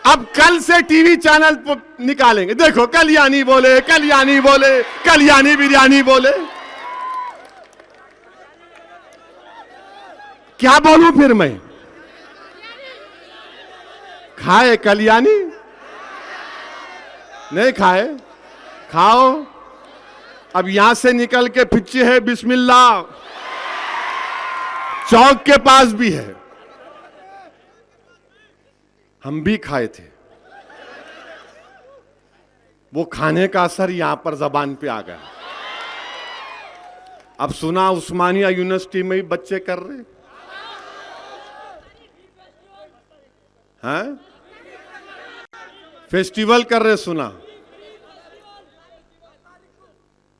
अब कल से टीवी चैनल पर निकालेंगे, देखो कल्याणी बोले, कल्याणी बोले, कल्याणी बिरयानी बोले। क्या बोलूं फिर मैं? खाए कल्याणी? नहीं खाए? खाओ। अब यहां से निकल के पीछे है बिस्मिल्लाह चौक के पास भी है, हम भी खाए थे। वो खाने का असर यहां पर जबान पे आ गया। अब सुना उस्मानिया यूनिवर्सिटी में ही बच्चे कर रहे हैं, फेस्टिवल कर रहे, सुना।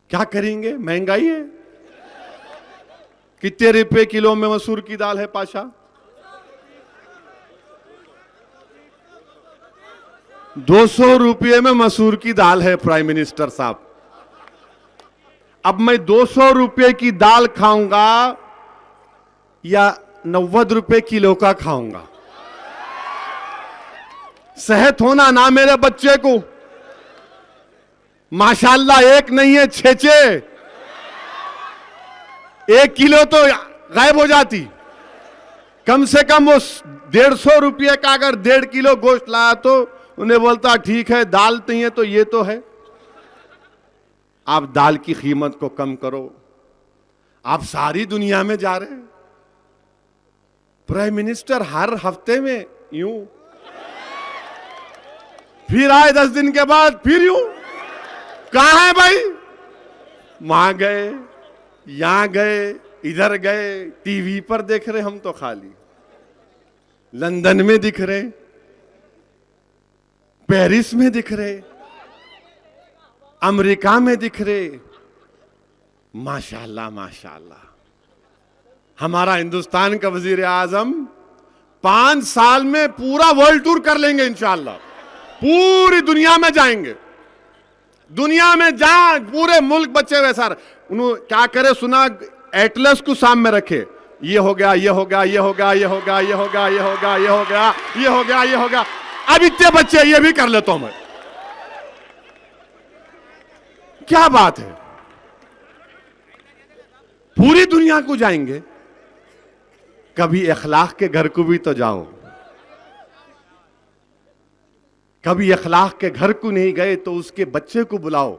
क्या करेंगे? महंगाई है। कितने रुपए किलो में मसूर की दाल है पाशा? 200 रुपये में मसूर की दाल है प्राइम मिनिस्टर साहब। अब मैं 200 रुपये की दाल खाऊंगा या 90 रुपये किलो का खाऊंगा? सेहत होना ना मेरे बच्चे को। माशाल्लाह एक नहीं है, 6-6, 1 किलो तो गायब हो जाती। कम से कम वो 150 रुपये का अगर 1.5 किलो गोश्त लाया तो उन्हें बोलता ठीक है, दाल नहीं है तो ये तो है। आप दाल की कीमत को कम करो। आप सारी दुनिया में जा रहे हैं, प्राइम मिनिस्टर हर हफ्ते में यूं, फिर आए 10 दिन के बाद फिर यूं। कहां है भाई? वहां गए, यहां गए, इधर गए, टीवी पर देख रहे हम तो खाली। लंदन में दिख रहे, पेरिस में दिख रहे, अमेरिका में दिख रहे। माशाल्लाह माशाल्लाह। हमारा हिंदुस्तान का वजीर आजम 5 साल में पूरा वर्ल्ड टूर कर लेंगे इंशाअल्लाह। पूरी दुनिया में जाएंगे, दुनिया में जहां पूरे मुल्क बचे हुए सर, उन्होंने क्या करे सुना, एटलस को सामने रखे, ये हो गया, ये हो गया, ये हो गया, ये हो गया, ये हो गया, ये हो गया, ये हो गया, ये हो गया, ये हो गया। अब इतने बच्चे, ये भी कर लेता हूं मैं। क्या बात है? पूरी दुनिया को जाएंगे। कभी अखलाक के घर को भी तो जाओ। कभी अखलाक के घर को नहीं गए तो उसके बच्चे को बुलाओ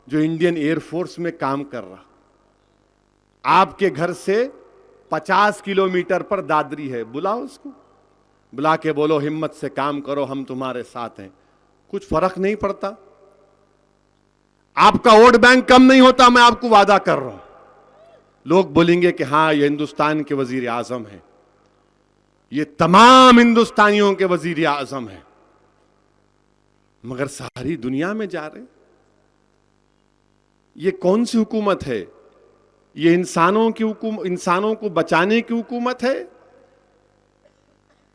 जो इंडियन एयरफोर्स में काम कर रहा। आपके घर से 50 किलोमीटर पर दादरी है, बुलाओ उसको, बुला के बोलो हिम्मत से काम करो, हम तुम्हारे साथ हैं। कुछ फर्क नहीं पड़ता। आपका वोट बैंक कम नहीं होता, मैं आपको वादा कर रहा हूं। लोग बोलेंगे कि हां ये हिंदुस्तान के वजीर आजम हैं, ये तमाम हिंदुस्तानियों के वजीर आजम हैं, मगर सारी दुनिया में जा रहे। ये कौन सी हुकूमत है? ये इंसानों की हुकूमत, इंसानों को बचाने की हुकूमत है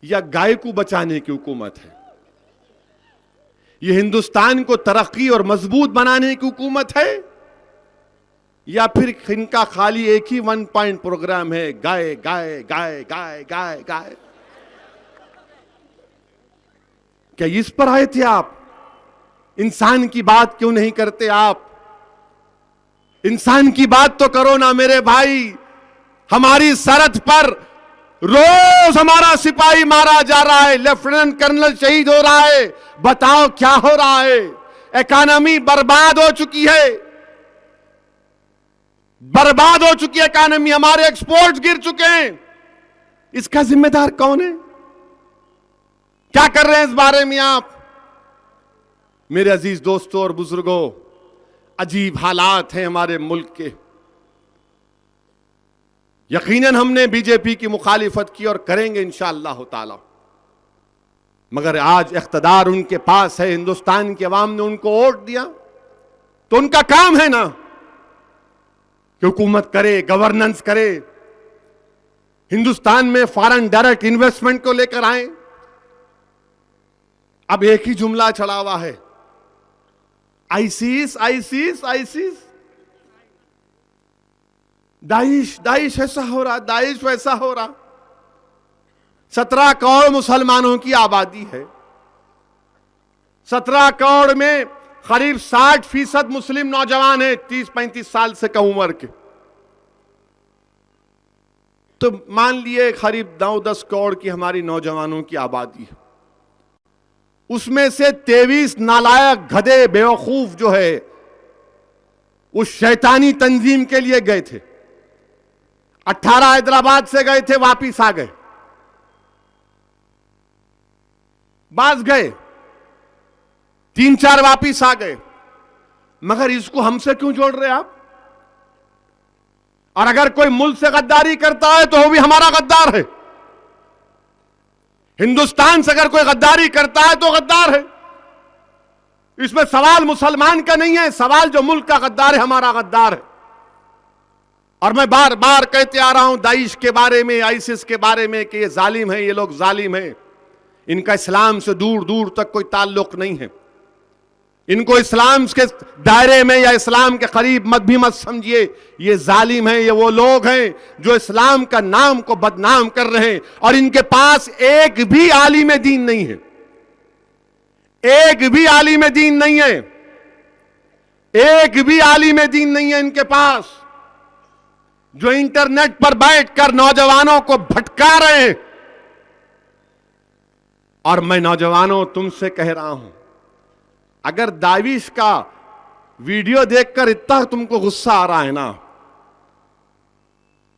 या गाय को बचाने की हुकूमत है? ये हिंदुस्तान को तरक्की और मजबूत बनाने की हुकूमत है, या फिर इनका खाली एक ही 1 पॉइंट प्रोग्राम है, गाय गाय गाय गाय गाय गाय? क्या इस पर आए थे आप? इंसान की बात क्यों नहीं करते आप? इंसान की बात तो करो ना मेरे भाई। हमारी सरहद पर रोज हमारा सिपाही मारा जा रहा है, लेफ्टिनेंट कर्नल शहीद हो रहा है। बताओ क्या हो रहा है? इकॉनमी बर्बाद हो चुकी है, बर्बाद हो चुकी है इकॉनमी, हमारे एक्सपोर्ट्स गिर चुके हैं। इसका जिम्मेदार कौन है? क्या कर रहे हैं इस बारे में आप? मेरे अजीज दोस्तों और बुजुर्गों, अजीब हालात हैं हमारे मुल्क के। यकीनन हमने बीजेपी की मुखालिफत की और करेंगे इंशाअल्लाह ताला, मगर आज इख्तिदार उनके पास है, हिंदुस्तान की अवाम ने उनको वोट दिया, तो उनका काम है ना कि हुकूमत करे, गवर्नेंस करे, हिंदुस्तान में फॉरेन डायरेक्ट इन्वेस्टमेंट को लेकर आए। अब एक ही जुमला चला हुआ है, ISIS ISIS ISIS, Daesh Daesh ऐसा हो रहा, दाइश वैसा हो रहा। 17 करोड़ मुसलमानों की आबादी है, 17 करोड़ में करीब 60% मुस्लिम नौजवान है, 30-35 साल से कम उम्र के। तो मान लिए करीब 9-10 करोड़ की हमारी नौजवानों की आबादी है, उसमें से 23 नालायक गधे बेवकूफ जो है उस शैतानी तंजीम के लिए गए थे। 18 हैदराबाद से गए थे, वापिस आ गए, बाज गए, 3-4 वापिस आ गए। मगर इसको हमसे क्यों जोड़ रहे आप? और अगर कोई मुल्क से गद्दारी करता है तो वो भी हमारा गद्दार है। हिंदुस्तान से अगर कोई गद्दारी करता है तो गद्दार है। इसमें सवाल मुसलमान का नहीं है, सवाल जो मुल्क का गद्दार है हमारा गद्दार है। और मैं बार बार कहते आ रहा हूं दाइश के बारे में, आईसिस के बारे में कि ये जालिम है, ये लोग जालिम हैं, इनका इस्लाम से दूर दूर तक कोई ताल्लुक नहीं है। इनको इस्लाम के दायरे में या इस्लाम के करीब मत भी मत समझिए। ये जालिम हैं, ये वो लोग हैं जो इस्लाम का नाम को बदनाम कर रहे हैं, और इनके पास एक भी आलिम दीन नहीं है, एक भी आलिम दीन नहीं है, एक भी आलिम दीन नहीं है इनके पास, जो इंटरनेट पर बैठकर नौजवानों को भटका रहे हैं। और मैं नौजवानों तुमसे कह रहा हूं, अगर दाइश का वीडियो देखकर इतना तुमको गुस्सा आ रहा है ना,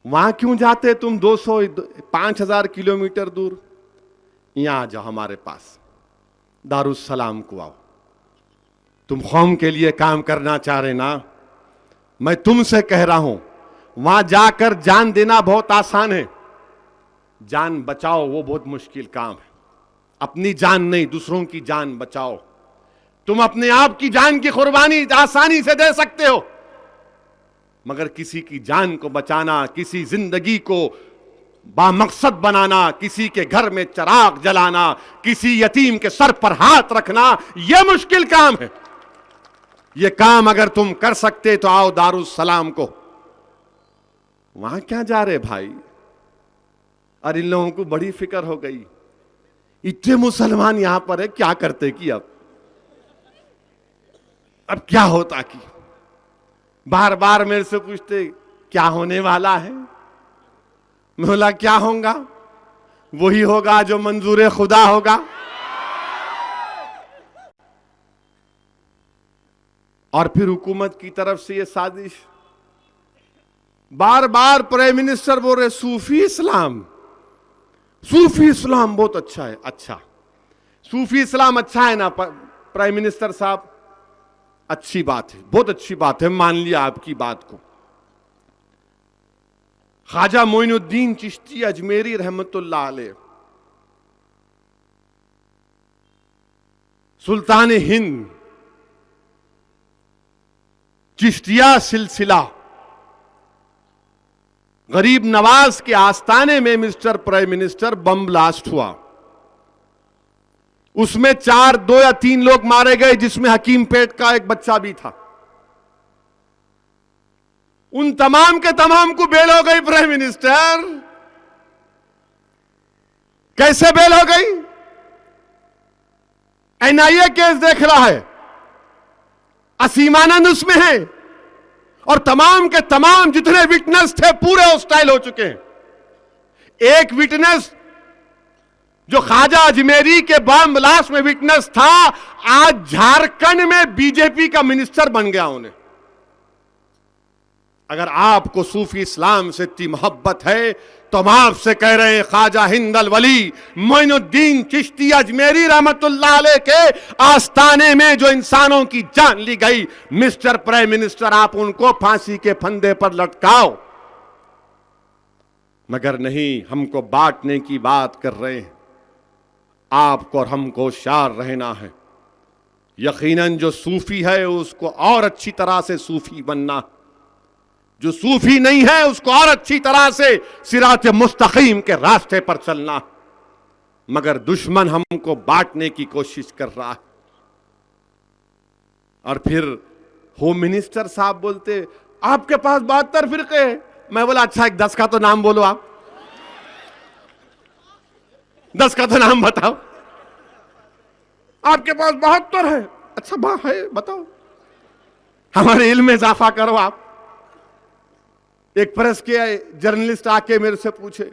वहां क्यों जाते तुम 200-5,000 किलोमीटर दूर? यहां आ जाओ हमारे पास, दारुस्सलाम को आओ। तुम कौम के लिए काम करना चाह रहे ना, मैं तुमसे कह रहा हूं, वहां जाकर जान देना बहुत आसान है, जान बचाओ वो बहुत मुश्किल काम है। अपनी जान नहीं, दूसरों की जान बचाओ। तुम अपने आप की जान की कुर्बानी आसानी से दे सकते हो, मगर किसी की जान को बचाना, किसी जिंदगी को बामकसद बनाना, किसी के घर में चिराग जलाना, किसी यतीम के सर पर हाथ रखना, यह मुश्किल काम है। यह काम अगर तुम कर सकते तो आओ दारुस्सलाम को। वहां क्या जा रहे भाई? और इन लोगों को बड़ी फिक्र हो गई, इतने मुसलमान यहां पर है, क्या करते कि अब क्या होता कि बार बार मेरे से पूछते क्या होने वाला है। मैं बोला क्या होगा? वही होगा जो मंजूर खुदा होगा। और फिर हुकूमत की तरफ से ये साजिश, बार बार प्राइम मिनिस्टर बोल रहे सूफी इस्लाम, सूफी इस्लाम बहुत अच्छा है। अच्छा, सूफी इस्लाम अच्छा है ना प्राइम मिनिस्टर साहब? अच्छी बात है, बहुत अच्छी बात है, मान लिया आपकी बात को। ख्वाजा मोइनुद्दीन चिश्ती अजमेरी रहमतुल्लाह अलैह, सुल्तान हिंद, चिश्तिया सिलसिला, गरीब नवाज के आस्थाने में mister prime minister bomb blast हुआ। उसमें 4, 2 या 3 लोग मारे गए, जिसमें हकीम पेट का एक बच्चा भी था। उन तमाम के तमाम को बेल हो गई प्राइम मिनिस्टर। कैसे बेल हो गई? एनआईए केस देख रहा है, असीमानंद उसमें है, और तमाम के तमाम जितने विटनेस थे पूरे हॉस्टाइल हो चुके हैं। एक विटनेस जो ख्वाजा अजमेरी के बम ब्लास्ट में विटनेस था, आज झारखंड में बीजेपी का मिनिस्टर बन गया उन्हें। अगर आपको सूफी इस्लाम से इतनी मोहब्बत है तो हम आपसे कह रहे हैं, ख्वाजा हिंदल वली मोइनुद्दीन चिश्ती अजमेरी रहमतुल्लाह अलैह के आस्थाने में जो इंसानों की जान ली गई, मिस्टर प्राइम मिनिस्टर आप उनको फांसी के फंदे पर लटकाओ। मगर नहीं, हमको बांटने की बात कर रहे हैं। आपको और हमको होशियार रहना है। यकीनन जो सूफी है उसको और अच्छी तरह से सूफी बनना, जो सूफी नहीं है उसको और अच्छी तरह से सिरात मुस्तकीम के रास्ते पर चलना। मगर दुश्मन हमको बांटने की कोशिश कर रहा है। और फिर होम मिनिस्टर साहब बोलते आपके पास 72 फिरके हैं। मैं बोला अच्छा, एक 10 का तो नाम बोलो, आप 10 का तो नाम बताओ। आपके पास 72 है। अच्छा है, बताओ, हमारे इल्म में इजाफा करो आप। एक प्रेस के जर्नलिस्ट आके मेरे से पूछे,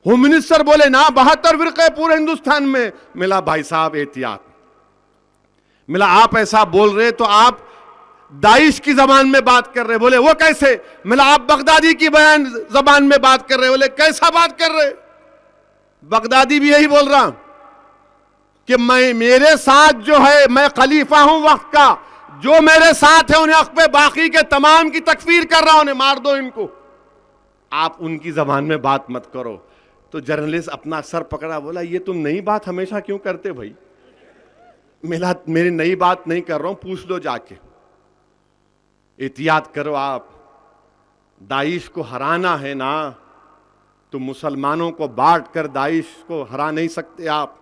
होम मिनिस्टर बोले ना 72 फिरके पूरे हिंदुस्तान में। मिला भाई साहब एहतियात, मिला आप ऐसा बोल रहे तो आप दाइश की जबान में बात कर रहे। बोले वो कैसे? मिला आप बगदादी की बयान जबान में बात कर रहे। बोले कैसा बात कर रहे? बगदादी भी यही बोल रहा कि मैं, मेरे साथ जो है, मैं खलीफा हूं वक्त का, जो मेरे साथ है उन्हें हक पे, बाकी के तमाम की तकफीर कर रहा हूं, उन्हें मार दो इनको। आप उनकी जबान में बात मत करो। तो जर्नलिस्ट अपना सर पकड़ा, बोला ये तुम नई बात हमेशा क्यों करते भाई? मेरी नई बात नहीं कर रहा हूं, पूछ लो जाके। एहतियात करो आप। दाइश को हराना है ना, तो मुसलमानों को बांट कर दाइश को हरा नहीं सकते आप।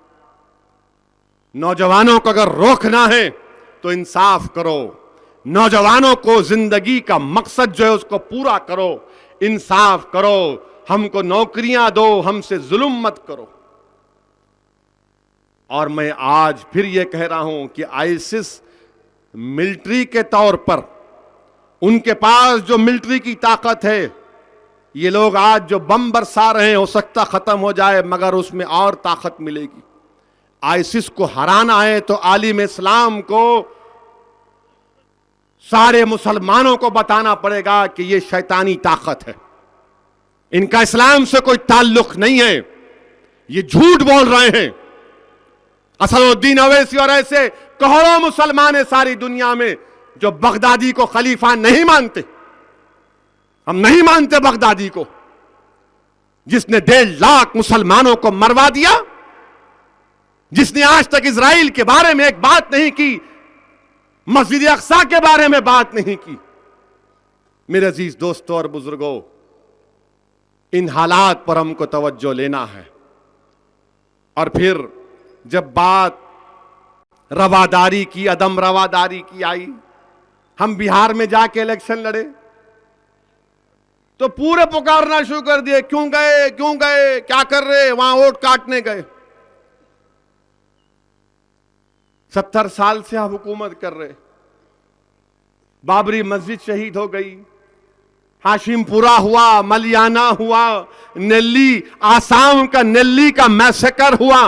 नौजवानों को अगर रोकना है तो इंसाफ करो। नौजवानों को जिंदगी का मकसद जो है उसको पूरा करो, इंसाफ करो, हमको नौकरियां दो, हमसे जुल्म मत करो। और मैं आज फिर यह कह रहा हूं कि आईसिस मिलिट्री के तौर पर, उनके पास जो मिलिट्री की ताकत है, ये लोग आज जो बम बरसा रहे हैं हो सकता खत्म हो जाए, मगर उसमें और ताकत मिलेगी। आईसिस को हराना है तो आलिम इस्लाम को, सारे मुसलमानों को बताना पड़ेगा कि यह शैतानी ताकत है, इनका इस्लाम से कोई ताल्लुक नहीं है, ये झूठ बोल रहे हैं। असदुद्दीन अवैसी और ऐसे करोड़ों मुसलमान है सारी दुनिया में जो बगदादी को खलीफा नहीं मानते। हम नहीं मानते बगदादी को, जिसने 1.5 लाख मुसलमानों को मरवा दिया, जिसने आज तक इजराइल के बारे में एक बात नहीं की, मस्जिद अक्सा के बारे में बात नहीं की। मेरे अजीज दोस्तों और बुजुर्गों, इन हालात पर हमको तवज्जो लेना है। और फिर जब बात रवादारी की, अदम रवादारी की आई, हम बिहार में जाके इलेक्शन लड़े तो पूरे पुकारना शुरू कर दिए, क्यों गए, क्यों गए, क्या कर रहे, वहां वोट काटने गए। 70 साल से आप हुकूमत कर रहे, बाबरी मस्जिद शहीद हो गई, हाशिमपुरा हुआ, मलियाना हुआ, नेल्ली, आसाम का नेल्ली का मैसेकर हुआ,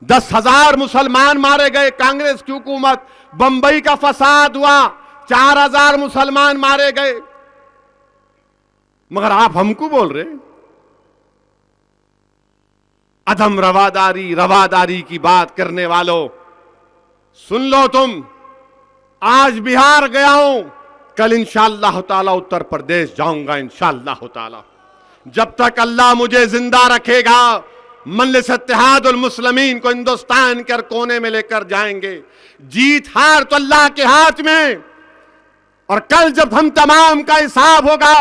10,000 मुसलमान मारे गए कांग्रेस की हुकूमत, बंबई का फसाद हुआ, 4,000 मुसलमान मारे गए। मगर आप हमको बोल रहे अदम रवादारी, रवादारी की बात करने वालों, सुन लो तुम, आज बिहार गया हूं, कल इंशाअल्लाह ताला उत्तर प्रदेश जाऊंगा इंशाअल्लाह ताला। जब तक अल्लाह मुझे जिंदा रखेगा, मजलिस इत्तेहादुल मुस्लिमीन को हिंदुस्तान के हर कोने में लेकर जाएंगे। जीत हार तो अल्लाह के हाथ में। और कल जब हम तमाम का हिसाब होगा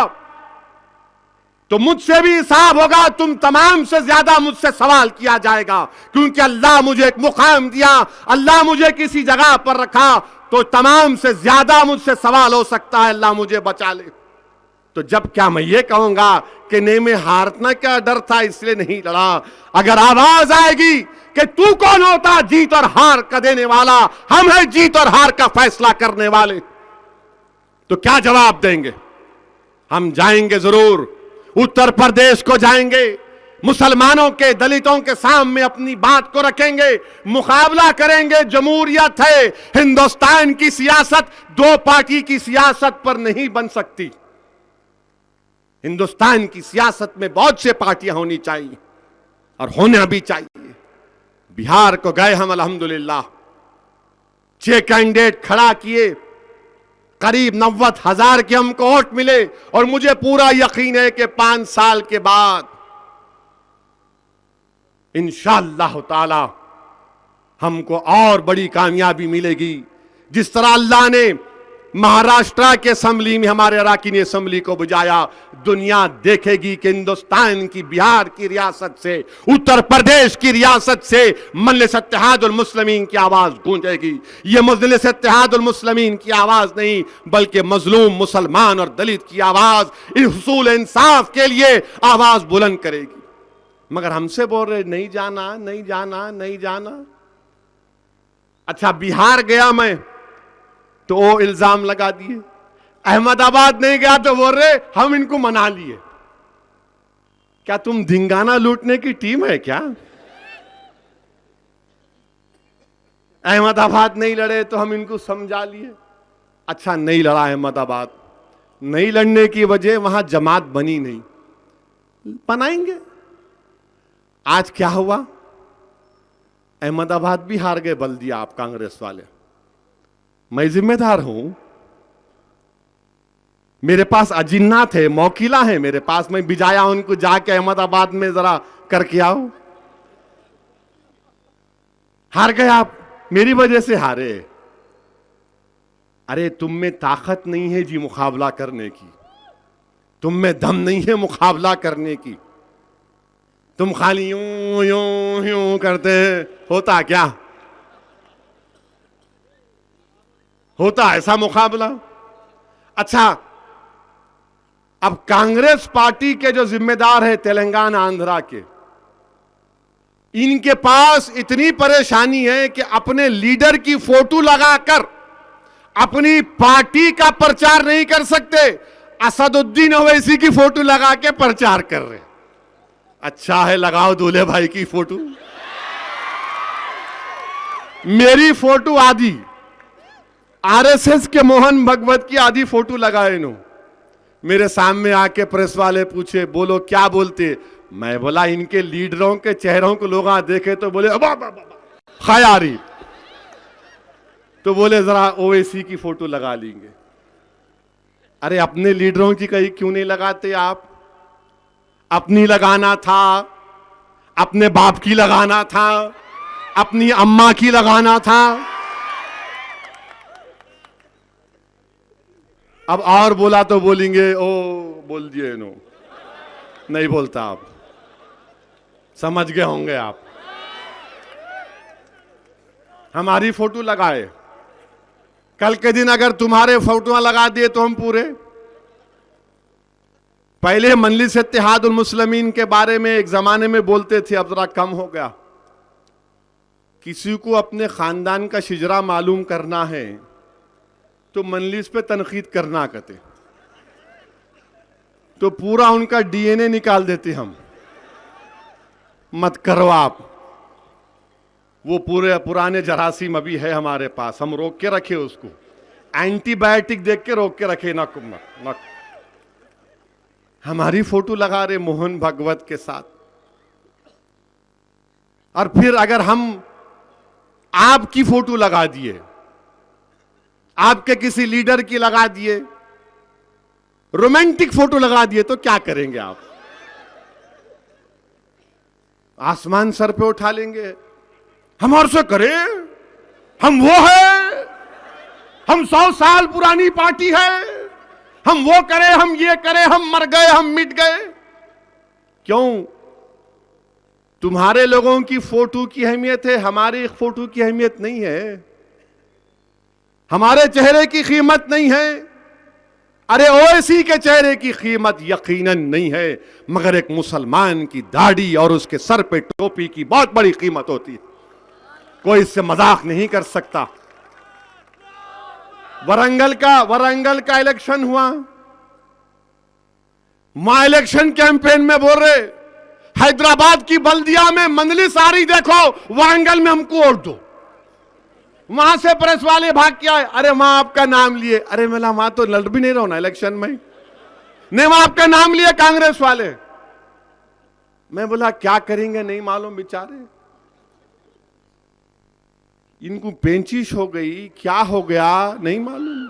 तो मुझसे भी हिसाब होगा, तुम तमाम से ज्यादा मुझसे सवाल किया जाएगा, क्योंकि अल्लाह मुझे एक मुकाम दिया, अल्लाह मुझे किसी जगह पर रखा, तो तमाम से ज्यादा मुझसे सवाल हो सकता है, अल्लाह मुझे बचा ले। तो जब क्या मैं ये कहूंगा कि नहीं, में हारना क्या डर था इसलिए नहीं लड़ा। अगर आवाज आएगी कि तू कौन होता जीत और हार का देने वाला, हम हैं जीत और हार का फैसला करने वाले, तो क्या जवाब देंगे? हम जाएंगे जरूर, उत्तर प्रदेश को जाएंगे, मुसलमानों के, दलितों के सामने अपनी बात को रखेंगे, मुकाबला करेंगे। जमहूरियत है, हिंदुस्तान की सियासत दो पार्टी की सियासत पर नहीं बन सकती। हिंदुस्तान की सियासत में बहुत से पार्टियां होनी चाहिए और होना भी चाहिए। बिहार को गए हम, अल्हम्दुलिल्लाह 6 कैंडिडेट खड़ा किए, करीब 90,000 के हमको वोट मिले, और मुझे पूरा यकीन है कि 5 साल के बाद इंशाअल्लाह ताला हमको और बड़ी कामयाबी मिलेगी। जिस तरह अल्लाह ने महाराष्ट्र के असेंबली में हमारे अराकीनी असेंबली को बुझाया, दुनिया देखेगी कि हिंदुस्तान की, बिहार की रियासत से, उत्तर प्रदेश की रियासत से मजलिस इत्तेहादुल मुस्लिमीन की आवाज गूंजेगी। यह मजलिस इत्तेहादुल मुस्लिमीन की आवाज नहीं, बल्कि मजलूम मुसलमान और दलित की आवाज इस हुसूल इंसाफ के लिए आवाज बुलंद करेगी। मगर हमसे बोल रहे नहीं जाना, नहीं जाना, नहीं जाना। अच्छा, बिहार गया मैं तो वो इल्जाम लगा दिए, अहमदाबाद नहीं गया तो बोल रहे हम इनको मना लिए। क्या तुम धिंगाना लूटने की टीम है क्या? अहमदाबाद नहीं लड़े तो हम इनको समझा लिए। अच्छा, नहीं लड़ा अहमदाबाद, नहीं लड़ने की वजह वहां जमात बनी नहीं, बनाएंगे। आज क्या हुआ? अहमदाबाद भी हार गए, बल दिया आप कांग्रेस वाले। मैं जिम्मेदार हूं, मेरे पास अजिन्ना थे, मौकिला है मेरे पास, मैं बिजाया उनको जाके अहमदाबाद में जरा करके आओ। हार गए आप, मेरी वजह से हारे। अरे तुम में ताकत नहीं है जी मुकाबला करने की, तुम में दम नहीं है मुकाबला करने की, तुम खाली यूं यूं यूं करते हैं। होता क्या? होता ऐसा मुकाबला? अच्छा, अब कांग्रेस पार्टी के जो जिम्मेदार है तेलंगाना आंध्रा के, इनके पास इतनी परेशानी है कि अपने लीडर की फोटो लगाकर अपनी पार्टी का प्रचार नहीं कर सकते, असदुद्दीन ओवैसी की फोटो लगा के प्रचार कर रहे। अच्छा है, लगाओ दूल्हे भाई की फोटो, मेरी फोटो आदि, आरएसएस के मोहन भगवत की आधी फोटो लगाए इन्होंने। मेरे सामने आके प्रेस वाले पूछे, बोलो क्या बोलते? मैं बोला इनके लीडरों के चेहरों को लोग देखे तो बोले खयारी, तो बोले जरा ओवैसी की फोटो लगा लेंगे। अरे अपने लीडरों की कहीं क्यों नहीं लगाते आप? अपनी लगाना था, अपने बाप की लगाना था, अपनी अम्मा की लगाना था। अब और बोला तो बोलेंगे ओ बोल दिए नो, नहीं बोलता। आप समझ गए होंगे आप। हमारी फोटो लगाए, कल के दिन अगर तुम्हारे फोटो लगा दिए तो हम पूरे। पहले मजलिस इत्तेहादुल मुस्लिमीन के बारे में एक जमाने में बोलते थे, अब जरा कम हो गया। किसी को अपने खानदान का शिजरा मालूम करना है तो मजलिस पे तनकीद करना कहते, तो पूरा उनका डीएनए निकाल देते हम। मत करो आप, वो पूरे पुराने जरासीम अभी है हमारे पास, हम रोक के रखे उसको, एंटीबायोटिक देख के रोक के रखे। न हमारी फोटो लगा रहे मोहन भगवत के साथ। और फिर अगर हम आपकी फोटो लगा दिए, आपके किसी लीडर की लगा दिए, रोमांटिक फोटो लगा दिए, तो क्या करेंगे आप? आसमान सर पे उठा लेंगे, हम और से करें, हम वो है, हम 100 साल पुरानी पार्टी है, हम वो करें, हम ये करें, हम मर गए, हम मिट गए। क्यों? तुम्हारे लोगों की फोटो की अहमियत है, हमारी फोटो की अहमियत नहीं है, हमारे चेहरे की कीमत नहीं है। अरे ओवैसी के चेहरे की कीमत यकीनन नहीं है, मगर एक मुसलमान की दाढ़ी और उसके सर पे टोपी की बहुत बड़ी कीमत होती है। कोई इससे मजाक नहीं कर सकता। वरंगल का इलेक्शन हुआ, मां इलेक्शन कैंपेन में बोल रहे हैदराबाद की बल्दिया में मंदलिस आ रही, देखो वारंगल में हमको वोट दो। वहां से प्रेस वाले भाग के आए, अरे मां आपका नाम लिए। अरे मेला मां तो लड़ भी नहीं रहो ना इलेक्शन में, नहीं वहां आपका नाम लिए कांग्रेस वाले। मैं बोला क्या करेंगे नहीं मालूम, बेचारे इनको पेंचिश हो गई, क्या हो गया नहीं मालूम।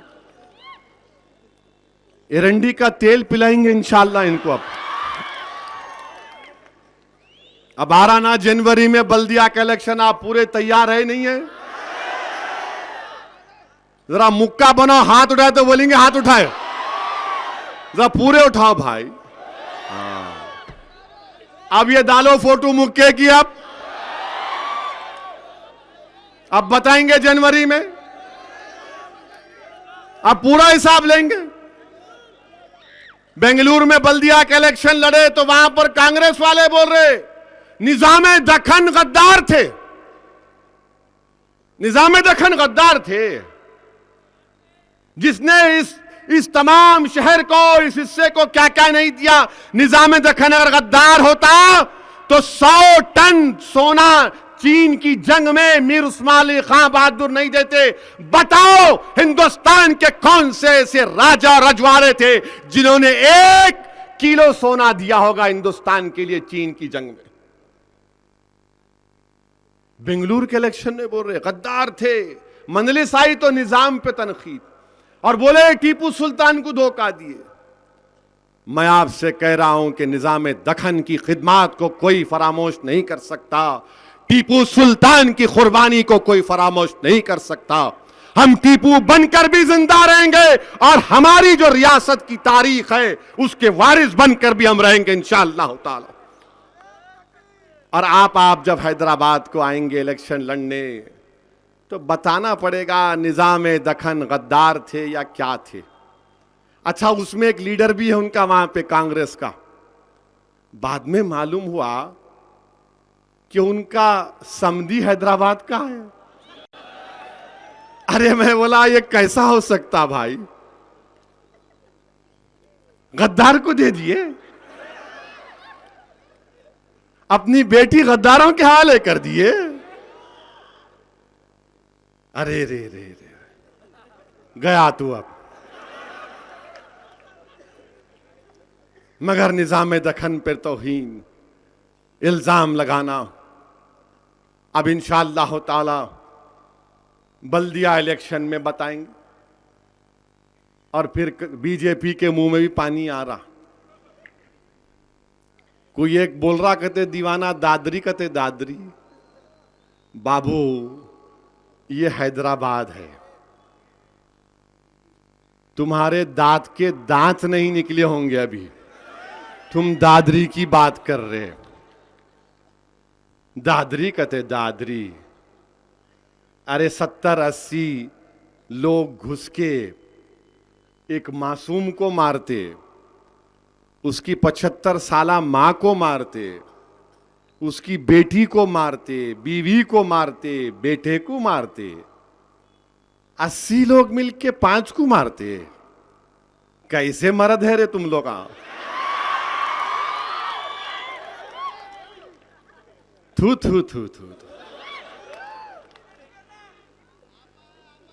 एरंडी का तेल पिलाएंगे इंशाल्लाह इनको। अब 12 जनवरी में बल्दिया का इलेक्शन, आप पूरे तैयार है नहीं है? जरा मुक्का बनाओ, हाथ उठाए तो बोलेंगे हाथ उठाए, जरा पूरे उठाओ भाई। अब ये डालो फोटो मुक्के की। अब बताएंगे जनवरी में, अब पूरा हिसाब लेंगे। बेंगलुरु में बल्दिया के इलेक्शन लड़े तो वहां पर कांग्रेस वाले बोल रहे निजामे दखन गद्दार थे, निजामे दखन गद्दार थे, जिसने इस तमाम शहर को, इस हिस्से को क्या क्या नहीं दिया। निजामे दखन अगर गद्दार होता तो 100 टन सोना चीन की जंग में मीर उस्मान अली खां बहादुर नहीं देते। बताओ हिंदुस्तान के कौन से ऐसे राजा रजवाड़े थे जिन्होंने 1 किलो सोना दिया होगा हिंदुस्तान के लिए चीन की जंग में? बेंगलुरु के इलेक्शन में बोल रहे गद्दार थे। मंदलिस आई तो निजाम पे तनकीद और बोले टीपू सुल्तान को धोखा दिए। मैं आपसे कह रहा हूं कि निजाम दखन की खिदमत को कोई फरामोश नहीं कर सकता, टीपू सुल्तान की कुर्बानी को कोई फरामोश नहीं कर सकता। हम टीपू बनकर भी जिंदा रहेंगे और हमारी जो रियासत की तारीख है उसके वारिस बनकर भी हम रहेंगे इंशाअल्लाह ताला। और आप जब हैदराबाद को आएंगे इलेक्शन लड़ने तो बताना पड़ेगा निजाम दखन गद्दार थे या क्या थे। अच्छा, उसमें एक लीडर भी है उनका वहां पे कांग्रेस का। बाद में मालूम हुआ कि उनका समधी हैदराबाद का है। अरे मैं बोला ये कैसा हो सकता भाई, गद्दार को दे दिए, अपनी बेटी गद्दारों के हवाले कर दिए। अरे रे रे रे गया तू अब। मगर निजाम दखन पर तौहीन इल्जाम लगाना, अब इंशाअल्लाह ताला बल्दिया इलेक्शन में बताएंगे। और फिर बीजेपी के मुंह में भी पानी आ रहा। कोई एक बोल रहा कहते दीवाना दादरी, कहते दादरी बाबू ये हैदराबाद है, तुम्हारे दांत के दांत नहीं निकले होंगे अभी, तुम दादरी की बात कर रहे हो। दादरी कहते दादरी, अरे 70-80 लोग घुस के एक मासूम को मारते, उसकी 75 साला मां को मारते, उसकी बेटी को मारते, बीवी को मारते, बेटे को मारते, 80 लोग मिलके 5 को मारते। कैसे मर्द है रे तुम लोग? थू थू थू थू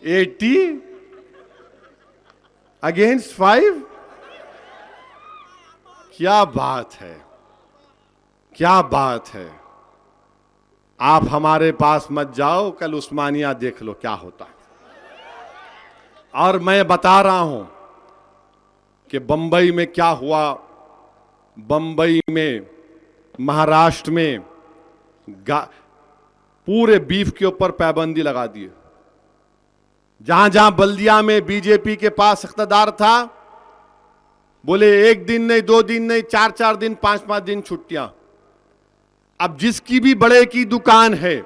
80 अगेंस्ट 5। क्या बात है, क्या बात है। आप हमारे पास मत जाओ, कल उस्मानिया देख लो क्या होता है। और मैं बता रहा हूं कि बंबई में क्या हुआ। बंबई में, महाराष्ट्र में पूरे बीफ के ऊपर पाबंदी लगा दी। जहां जहां बल्दिया में बीजेपी के पास इख्तिदार था बोले 1 दिन नहीं, 2 दिन नहीं, 4-4 दिन, 5-5 दिन छुट्टियां। अब जिसकी भी बड़े की दुकान है,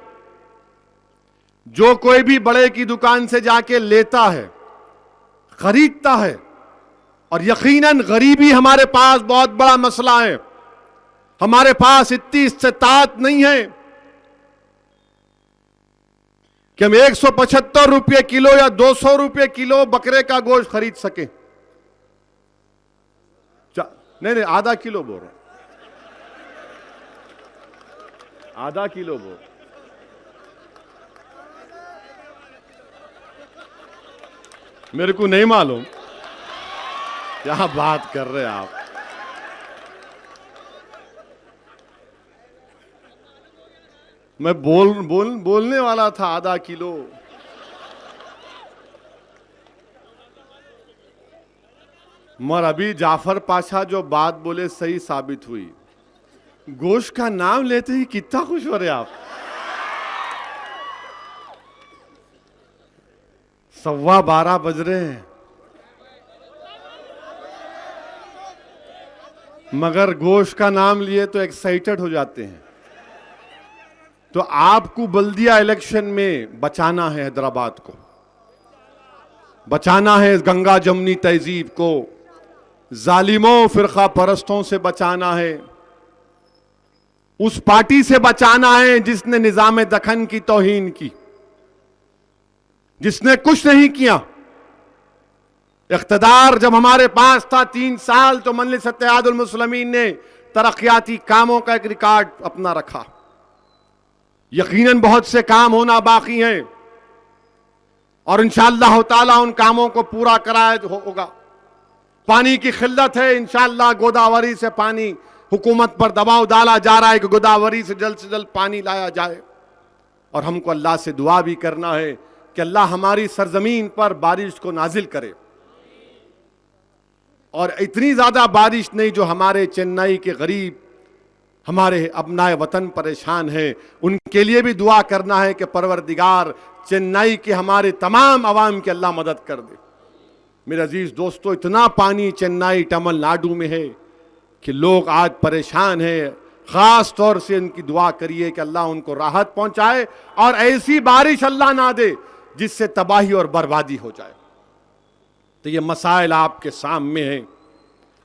जो कोई भी बड़े की दुकान से जाके लेता है, खरीदता है, और यकीनन गरीबी हमारे पास बहुत बड़ा मसला है, हमारे पास इतनी इस्तात नहीं है कि हम 175 रुपये किलो या 200 रुपये किलो बकरे का गोश्त खरीद सके। नहीं, आधा किलो बोल रहा, आधा किलो बोल। मेरे को नहीं मालूम क्या बात कर रहे हैं आप। मैं बोलने वाला था आधा किलो। मगर अभी जाफर पाशा जो बात बोले सही साबित हुई। गोश्त का नाम लेते ही कितना खुश हो रहे आप। 12:15 बज रहे हैं, मगर गोश्त का नाम लिए तो एक्साइटेड हो जाते हैं। तो आपको बल्दिया इलेक्शन में बचाना है, हैदराबाद को बचाना है, गंगा जमनी तहजीब को जालिमों फिरका परस्तों से बचाना है, उस पार्टी से बचाना है जिसने निजाम दखन की तौहीन की, जिसने कुछ नहीं किया। इख्तिदार जब हमारे पास था 3 साल, तो मजलिस इत्तेहादुल मुस्लिमीन ने तरक्याती कामों का एक रिकॉर्ड अपना रखा। यकीनन बहुत से काम होना बाकी हैं और इंशाअल्लाह ताला उन कामों को पूरा कराया होगा। पानी की खिल्लत है, इंशाअल्लाह गोदावरी से पानी, हुकूमत पर दबाव डाला जा रहा है कि गोदावरी से जल्द पानी लाया जाए। और हमको अल्लाह से दुआ भी करना है कि अल्लाह हमारी सरजमीन पर बारिश को नाजिल करे, और इतनी ज्यादा बारिश नहीं जो हमारे चेन्नई के गरीब, हमारे अपनाए वतन परेशान हैं, उनके लिए भी दुआ करना है कि परवरदिगार चेन्नई के हमारे तमाम अवाम की अल्लाह मदद कर दे। मेरे अजीज दोस्तों, इतना पानी चेन्नई तमिलनाडु में है कि लोग आज परेशान हैं। खास तौर से उनकी दुआ करिए कि अल्लाह उनको राहत पहुंचाए और ऐसी बारिश अल्लाह ना दे जिससे तबाही और बर्बादी हो जाए। तो ये मसाइल आपके सामने हैं,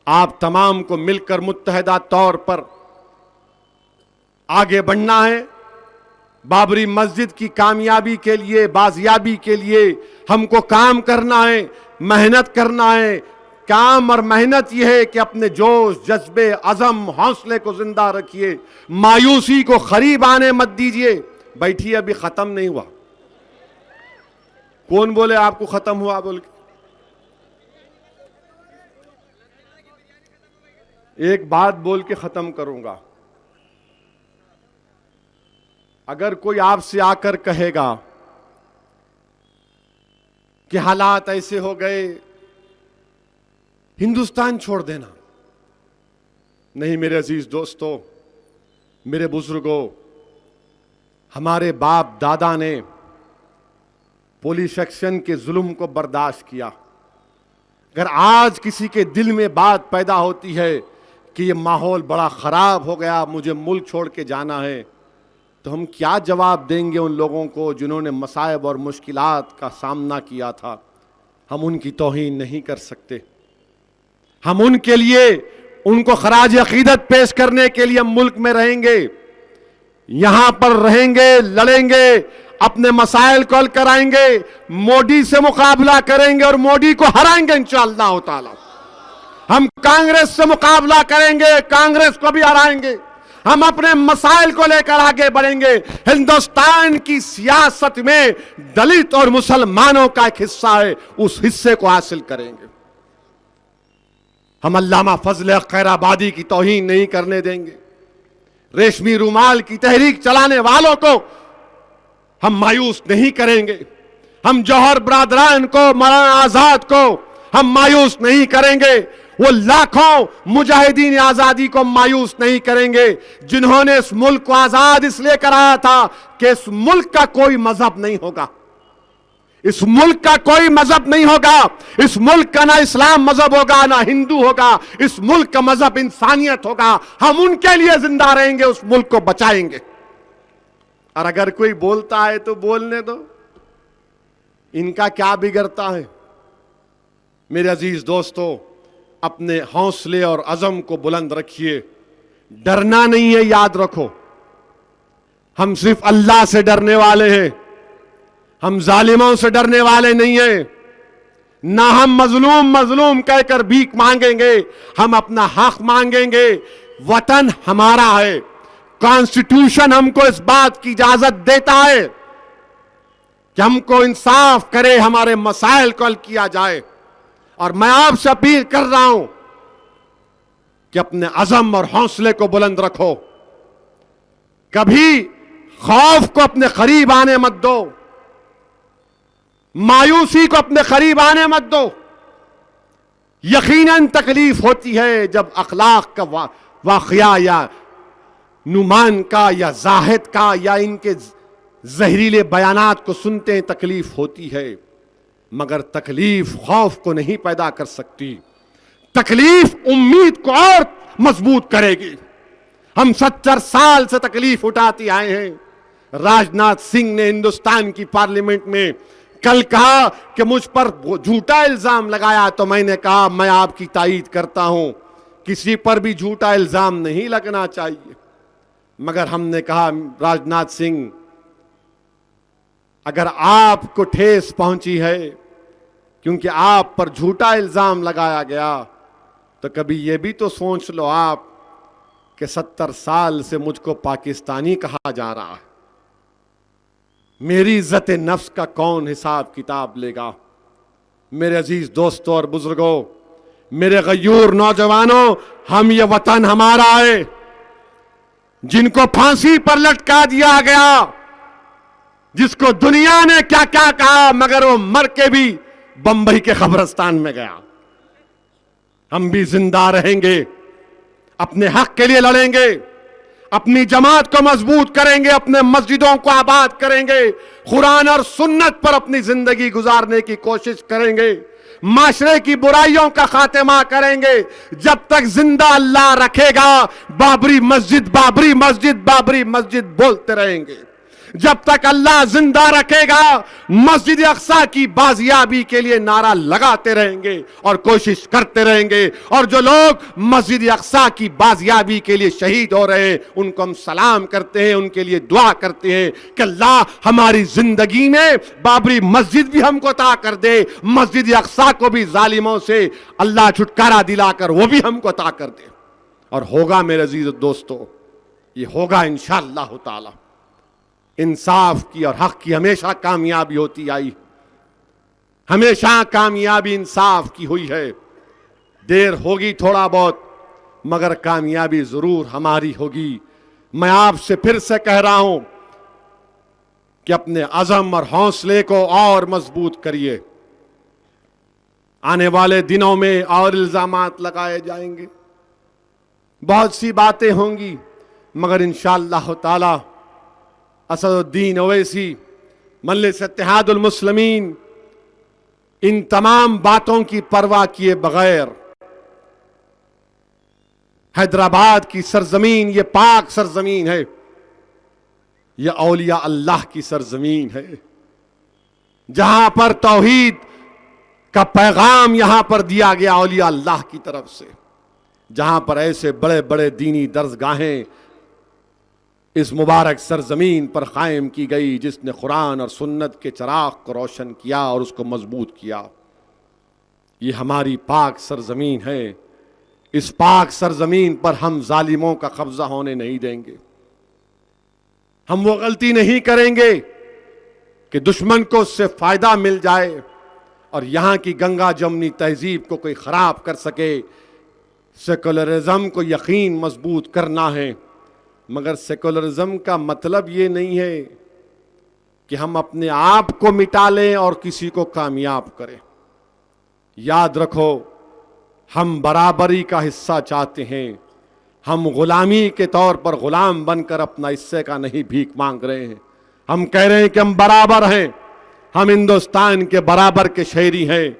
आप तमाम को मिलकर मुत्तहदा तौर पर आगे बढ़ना है। बाबरी मस्जिद की कामयाबी के लिए, बाजियाबी के लिए हमको काम करना है, मेहनत करना है। काम और मेहनत यह है कि अपने जोश, जज्बे, अज़म, हौसले को जिंदा रखिए, मायूसी को करीब आने मत दीजिए। बैठिए, अभी खत्म नहीं हुआ। कौन बोले आपको खत्म हुआ बोल के? एक बात बोल के खत्म करूंगा। अगर कोई आपसे आकर कहेगा कि हालात ऐसे हो गए, हिंदुस्तान छोड़ देना, नहीं मेरे अजीज दोस्तों, मेरे बुजुर्गों, हमारे बाप दादा ने पुलिस एक्शन के जुल्म को बर्दाश्त किया। अगर आज किसी के दिल में बात पैदा होती है कि ये माहौल बड़ा खराब हो गया, मुझे मुल्क छोड़ के जाना है, तो हम क्या जवाब देंगे उन लोगों को जिन्होंने मसाइब और मुश्किलात का सामना किया था? हम उनकी तौहीन नहीं कर सकते। हम उनके लिए, उनको खराज अकीदत पेश करने के लिए मुल्क में रहेंगे, यहां पर रहेंगे, लड़ेंगे, अपने मसाइल को हल कराएंगे, मोदी से मुकाबला करेंगे और मोदी को हराएंगे इंशाअल्लाह ताला। हम कांग्रेस से मुकाबला करेंगे, कांग्रेस को भी हराएंगे। हम अपने मसाइल को लेकर आगे बढ़ेंगे। हिंदुस्तान की सियासत में दलित और मुसलमानों का एक हिस्सा है, उस हिस्से को हासिल करेंगे। हम अल्लामा फजल खैराबादी की तौहीन नहीं करने देंगे। रेशमी रुमाल की तहरीक चलाने वालों को हम मायूस नहीं करेंगे। हम जौहर बरादरान को, मौलाना आजाद को हम मायूस नहीं करेंगे। वो लाखों मुजाहिदीन आजादी को मायूस नहीं करेंगे जिन्होंने इस मुल्क को आजाद इसलिए कराया था कि इस मुल्क का कोई मजहब नहीं होगा, इस मुल्क का कोई मजहब नहीं होगा, इस मुल्क का ना इस्लाम मजहब होगा ना हिंदू होगा, इस मुल्क का मजहब इंसानियत होगा। हम उनके लिए जिंदा रहेंगे, उस मुल्क को बचाएंगे। और अगर कोई बोलता है तो बोलने दो, इनका क्या बिगड़ता है। मेरे अजीज दोस्तों, अपने हौसले और अज़म को बुलंद रखिए, डरना नहीं है, याद रखो। हम सिर्फ अल्लाह से डरने वाले हैं, हम जालिमों से डरने वाले नहीं हैं। ना हम मजलूम मजलूम कहकर भीख मांगेंगे, हम अपना हक मांगेंगे। वतन हमारा है, कॉन्स्टिट्यूशन हमको इस बात की इजाजत देता है कि हमको इंसाफ करे, हमारे मसाइल को हल किया जाए। और मैं आपसे अपील कर रहा हूं कि अपने अज़म और हौसले को बुलंद रखो, कभी खौफ को अपने करीब आने मत दो, मायूसी को अपने करीब आने मत दो। यकीनन तकलीफ होती है जब अखलाक का वाकया या नुमान का या जाहिद का या इनके जहरीले बयानात को सुनते हैं, तकलीफ होती है। मगर तकलीफ खौफ को नहीं पैदा कर सकती, तकलीफ उम्मीद को और मजबूत करेगी। हम 70 साल से तकलीफ उठाते आए हैं। राजनाथ सिंह ने हिंदुस्तान की पार्लियामेंट में कल कहा कि मुझ पर झूठा इल्जाम लगाया, तो मैंने कहा मैं आपकी तायीद करता हूं, किसी पर भी झूठा इल्जाम नहीं लगना चाहिए। मगर हमने कहा राजनाथ सिंह, अगर आपको ठेस पहुंची है क्योंकि आप पर झूठा इल्जाम लगाया गया, तो कभी यह भी तो सोच लो आप कि 70 साल से मुझको पाकिस्तानी कहा जा रहा है। मेरी इज्जत नफ्स का कौन हिसाब किताब लेगा। मेरे अजीज दोस्तों और बुजुर्गों, मेरे गयूर नौजवानों, हम ये वतन हमारा है। जिनको फांसी पर लटका दिया गया, जिसको दुनिया ने क्या क्या कहा, मगर वो मर के भी बंबई के कब्रिस्तान में गया। हम भी जिंदा रहेंगे, अपने हक के लिए लड़ेंगे, अपनी जमात को मजबूत करेंगे, अपने मस्जिदों को आबाद करेंगे, कुरान और सुन्नत पर अपनी जिंदगी गुजारने की कोशिश करेंगे, माशरे की बुराइयों का खात्मा करेंगे। जब तक जिंदा अल्लाह रखेगा, बाबरी मस्जिद बाबरी मस्जिद बाबरी मस्जिद बोलते रहेंगे। जब तक अल्लाह जिंदा रखेगा, मस्जिद अक्सा की बाजियाबी के लिए नारा लगाते रहेंगे और कोशिश करते रहेंगे। और जो लोग मस्जिद अक्सा की बाजियाबी के लिए शहीद हो रहे हैं, उनको हम सलाम करते हैं, उनके लिए दुआ करते हैं कि अल्लाह हमारी जिंदगी में बाबरी मस्जिद भी हमको अता कर दे, मस्जिद अक्सा को भी जालिमों से अल्लाह छुटकारा दिलाकर वो भी हमको अता कर दे। और होगा मेरे अजीज दोस्तों, ये होगा इंशाअल्लाह ताला। इंसाफ की और हक की हमेशा कामयाबी होती आई, हमेशा कामयाबी इंसाफ की हुई है। देर होगी थोड़ा बहुत, मगर कामयाबी जरूर हमारी होगी। मैं आपसे फिर से कह रहा हूं कि अपने अज़म और हौसले को और मजबूत करिए। आने वाले दिनों में और इल्जामात लगाए जाएंगे, बहुत सी बातें होंगी, मगर इंशाअल्लाह ताला असदुद्दीन ओवैसी, मजलिस इत्तेहादुल मुस्लिमीन, इन तमाम बातों की परवाह किए बगैर हैदराबाद की सरजमीन, ये पाक सरजमीन है, ये औलिया अल्लाह की सरजमीन है, जहां पर तौहीद का पैगाम यहां पर दिया गया औलिया अल्लाह की तरफ से, जहां पर ऐसे बड़े बड़े दीनी दरसगाहें इस मुबारक सरजमीन पर कायम की गई, जिसने कुरान और सुन्नत के चिराग को रोशन किया और उसको मजबूत किया। ये हमारी पाक सरजमीन है। इस पाक सरजमीन पर हम जालिमों का कब्जा होने नहीं देंगे। हम वो गलती नहीं करेंगे कि दुश्मन को उससे फायदा मिल जाए और यहां की गंगा जमनी तहजीब को कोई खराब कर सके। सेकुलरिज्म को यकीन मजबूत करना है, मगर सेकुलरिज्म का मतलब ये नहीं है कि हम अपने आप को मिटा लें और किसी को कामयाब करें। याद रखो, हम बराबरी का हिस्सा चाहते हैं। हम गुलामी के तौर पर गुलाम बनकर अपना हिस्से का नहीं भीख मांग रहे हैं। हम कह रहे हैं कि हम बराबर हैं, हम हिंदुस्तान के बराबर के शहरी हैं।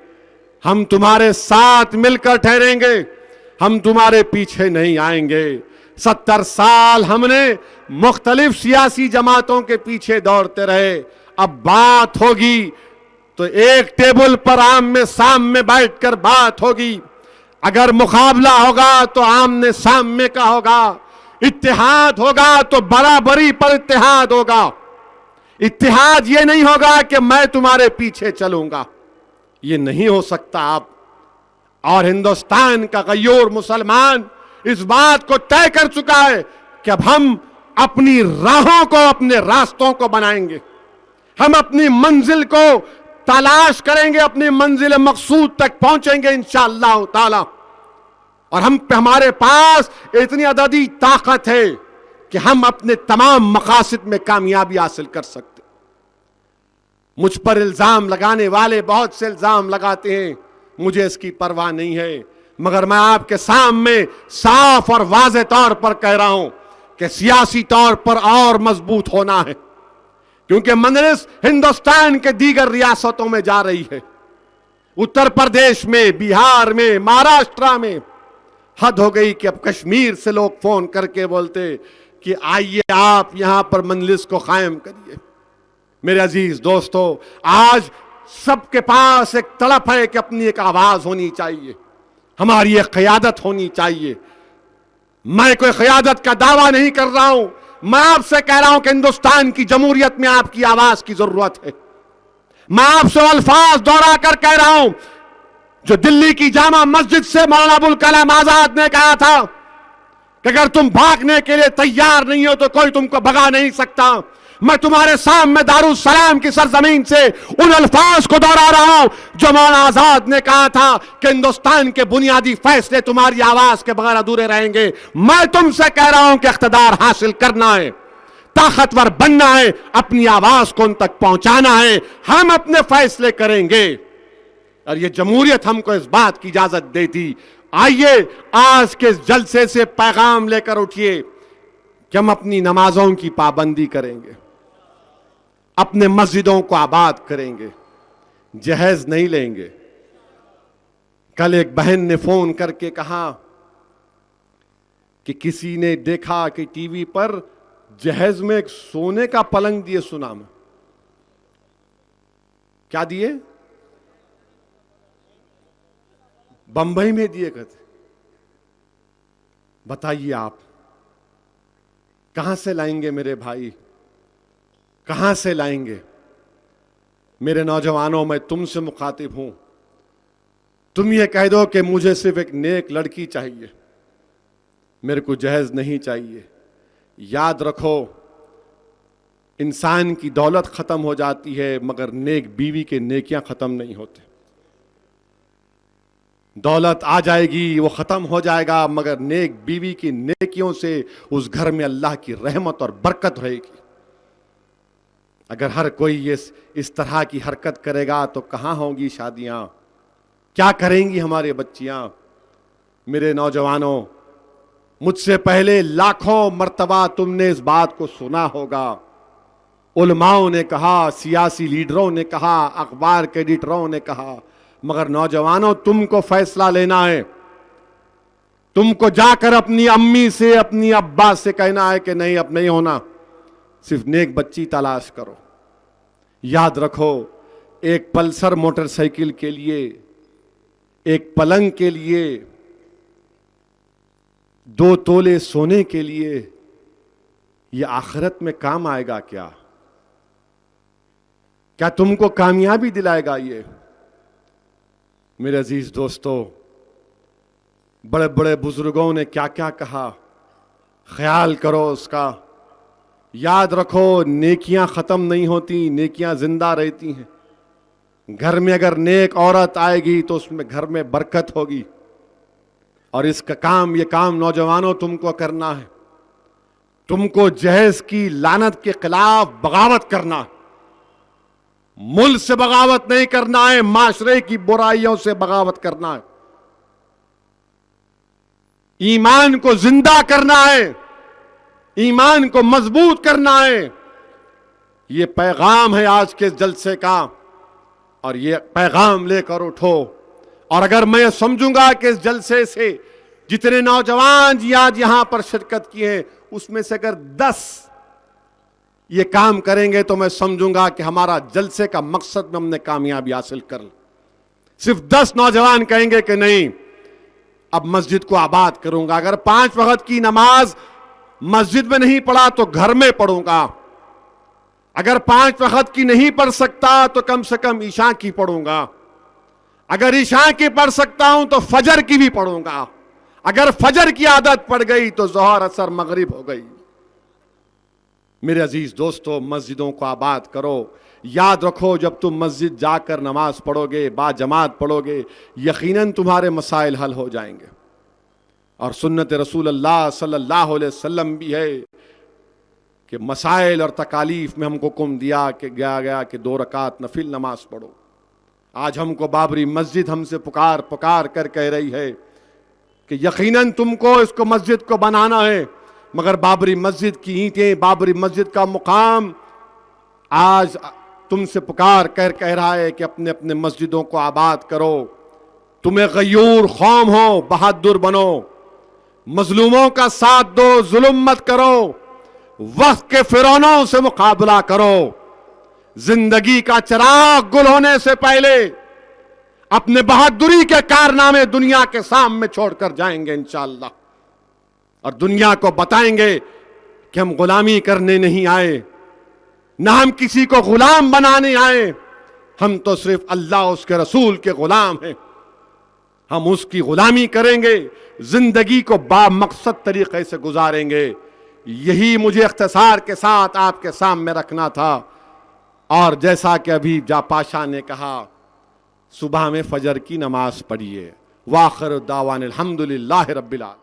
हम तुम्हारे साथ मिलकर ठहरेंगे, हम तुम्हारे पीछे नहीं आएंगे। 70 साल हमने मुख्तलिफ सियासी जमातों के पीछे दौड़ते रहे। अब बात होगी तो एक टेबल पर आमने सामने बैठकर बात होगी। अगर मुकाबला होगा तो आमने सामने का होगा। इत्तेहाद होगा तो बराबरी पर इत्तेहाद होगा। इत्तेहाद ये नहीं होगा कि मैं तुम्हारे पीछे चलूंगा, ये नहीं हो सकता। आप और हिंदुस्तान का गयूर मुसलमान इस बात को तय कर चुका है कि अब हम अपनी राहों को, अपने रास्तों को बनाएंगे। हम अपनी मंजिल को तलाश करेंगे, अपनी मंजिल मकसूद तक पहुंचेंगे इंशाअल्लाह ताला। और हमारे पास इतनी अददी ताकत है कि हम अपने तमाम मकासद में कामयाबी हासिल कर सकते। मुझ पर इल्जाम लगाने वाले बहुत से इल्जाम लगाते हैं, मुझे इसकी परवाह नहीं है, मगर मैं आपके सामने साफ और वाज़ेह तौर पर कह रहा हूं कि सियासी तौर पर और मजबूत होना है, क्योंकि मजलिस हिंदुस्तान के दीगर रियासतों में जा रही है। उत्तर प्रदेश में, बिहार में, महाराष्ट्र में हद हो गई कि अब कश्मीर से लोग फोन करके बोलते कि आइए आप यहां पर मजलिस को कायम करिए। मेरे अजीज दोस्तों, आज सबके पास एक तड़प है कि अपनी एक आवाज होनी चाहिए, हमारी एक क़यादत होनी चाहिए। मैं कोई क़यादत का दावा नहीं कर रहा हूं, मैं आपसे कह रहा हूं कि हिंदुस्तान की जमहूरियत में आपकी आवाज की जरूरत है। मैं आपसे अल्फाज दोहरा कर कह रहा हूं जो दिल्ली की जामा मस्जिद से मौलाना अबुल कलाम आजाद ने कहा था कि अगर तुम भागने के लिए तैयार नहीं हो तो कोई तुमको भगा नहीं सकता। मैं तुम्हारे सामने दारुल सलाम की सरजमीन से उन अल्फाज को दोहरा रहा हूं जो मौलाना आजाद ने कहा था कि हिंदुस्तान के बुनियादी फैसले तुम्हारी आवाज के बगैर अधूरे रहेंगे। मैं तुमसे कह रहा हूं कि इख्तिदार हासिल करना है, ताकतवर बनना है, अपनी आवाज को उन तक पहुंचाना है, हम अपने फैसले करेंगे। और ये जमहूरियत हमको इस बात की इजाजत देती। आइए आज के जलसे से पैगाम लेकर उठिए कि हम अपनी नमाजों की पाबंदी करेंगे, अपने मस्जिदों को आबाद करेंगे, जहेज नहीं लेंगे। कल एक बहन ने फोन करके कहा कि किसी ने देखा कि टीवी पर जहेज में एक सोने का पलंग दिए, सुना मैं। क्या दिए? बंबई में दिए कहते। बताइए आप कहां से लाएंगे मेरे भाई, कहां से लाएंगे? मेरे नौजवानों, मैं तुमसे मुखातिब हूं, तुम ये कह दो कि मुझे सिर्फ एक नेक लड़की चाहिए, मेरे को जहेज नहीं चाहिए। याद रखो, इंसान की दौलत खत्म हो जाती है मगर नेक बीवी के नेकियां खत्म नहीं होते। दौलत आ जाएगी, वो खत्म हो जाएगा, मगर नेक बीवी की नेकियों से उस घर में अल्लाह की रहमत और बरकत रहेगी। अगर हर कोई ये इस तरह की हरकत करेगा तो कहां होंगी शादियां, क्या करेंगी हमारे बच्चियां? मेरे नौजवानों, मुझसे पहले लाखों मर्तबा तुमने इस बात को सुना होगा। उलमाओं ने कहा, सियासी लीडरों ने कहा, अखबार के एडिटरों ने कहा, मगर नौजवानों, तुमको फैसला लेना है। तुमको जाकर अपनी अम्मी से, अपनी अब्बा से कहना है कि नहीं, अब नहीं होना, सिर्फ नेक बच्ची तलाश करो। याद रखो, एक पल्सर मोटरसाइकिल के लिए, एक पलंग के लिए, 2 तोले सोने के लिए, यह आखिरत में काम आएगा क्या? क्या तुमको कामयाबी दिलाएगा ये? मेरे अजीज दोस्तों, बड़े बड़े बुजुर्गों ने क्या क्या कहा, ख्याल करो उसका। याद रखो, नेकियां खत्म नहीं होती, नेकियां जिंदा रहती हैं। घर में अगर नेक औरत आएगी तो उसमें घर में बरकत होगी। और इसका काम, ये काम नौजवानों तुमको करना है। तुमको जहेज की लानत के खिलाफ बगावत करना है। मुल्क से बगावत नहीं करना है, माशरे की बुराइयों से बगावत करना है। ईमान को जिंदा करना है, ईमान को मजबूत करना है। यह पैगाम है आज के जलसे का। और ये पैगाम लेकर उठो। और अगर मैं समझूंगा कि इस जलसे से जितने नौजवान जी आज यहां पर शिरकत किए हैं उसमें से अगर 10 ये काम करेंगे तो मैं समझूंगा कि हमारा जलसे का मकसद में हमने कामयाबी हासिल कर ली। सिर्फ 10 नौजवान कहेंगे कि नहीं अब मस्जिद को आबाद करूंगा, अगर 5 वक्त की नमाज मस्जिद में नहीं पढ़ा तो घर में पढ़ूंगा, अगर 5 वक्त की नहीं पढ़ सकता तो कम से कम ईशा की पढ़ूंगा, अगर ईशा की पढ़ सकता हूं तो फजर की भी पढ़ूंगा, अगर फजर की आदत पड़ गई तो जोहर असर मगरिब हो गई। मेरे अजीज दोस्तों, मस्जिदों को आबाद करो। याद रखो जब तुम मस्जिद जाकर नमाज पढ़ोगे, बाजमात पढ़ोगे, यकीनन तुम्हारे मसाइल हल हो जाएंगे। और सुन्नत रसूल अल्लाह सल्लल्लाहु अलैहि वसल्लम भी है कि मसाइल और तकालीफ में हमको हुक्म दिया कि गया कि 2 रकात नफिल नमाज पढ़ो। आज हमको बाबरी मस्जिद हमसे पुकार पुकार कर कह रही है कि यकीनन तुमको इसको मस्जिद को बनाना है, मगर बाबरी मस्जिद की ईंटें, बाबरी मस्जिद का मुकाम आज तुमसे पुकार कर कह रहा है कि अपने अपने मस्जिदों को आबाद करो। तुम्हें गयूर कौम हो, बहादुर बनो, मजलूमों का साथ दो, जुल्म मत करो, वक्त के फिरौनों से मुकाबला करो। जिंदगी का चिराग गुल होने से पहले अपने बहादुरी के कारनामे दुनिया के सामने छोड़कर जाएंगे इंशाअल्लाह, और दुनिया को बताएंगे कि हम गुलामी करने नहीं आए, ना हम किसी को गुलाम बनाने आए, हम तो सिर्फ अल्लाह उसके रसूल के गुलाम हैं। हम उसकी गुलामी करेंगे, जिंदगी को बामकसद तरीके से गुजारेंगे। यही मुझे इख्तिसार के साथ आपके सामने रखना था। और जैसा कि अभी जापाशा ने कहा, सुबह में फजर की नमाज पढ़िए। वाखिर दावान अल्हम्दुलिल्लाहि रब्बिल आलमीन।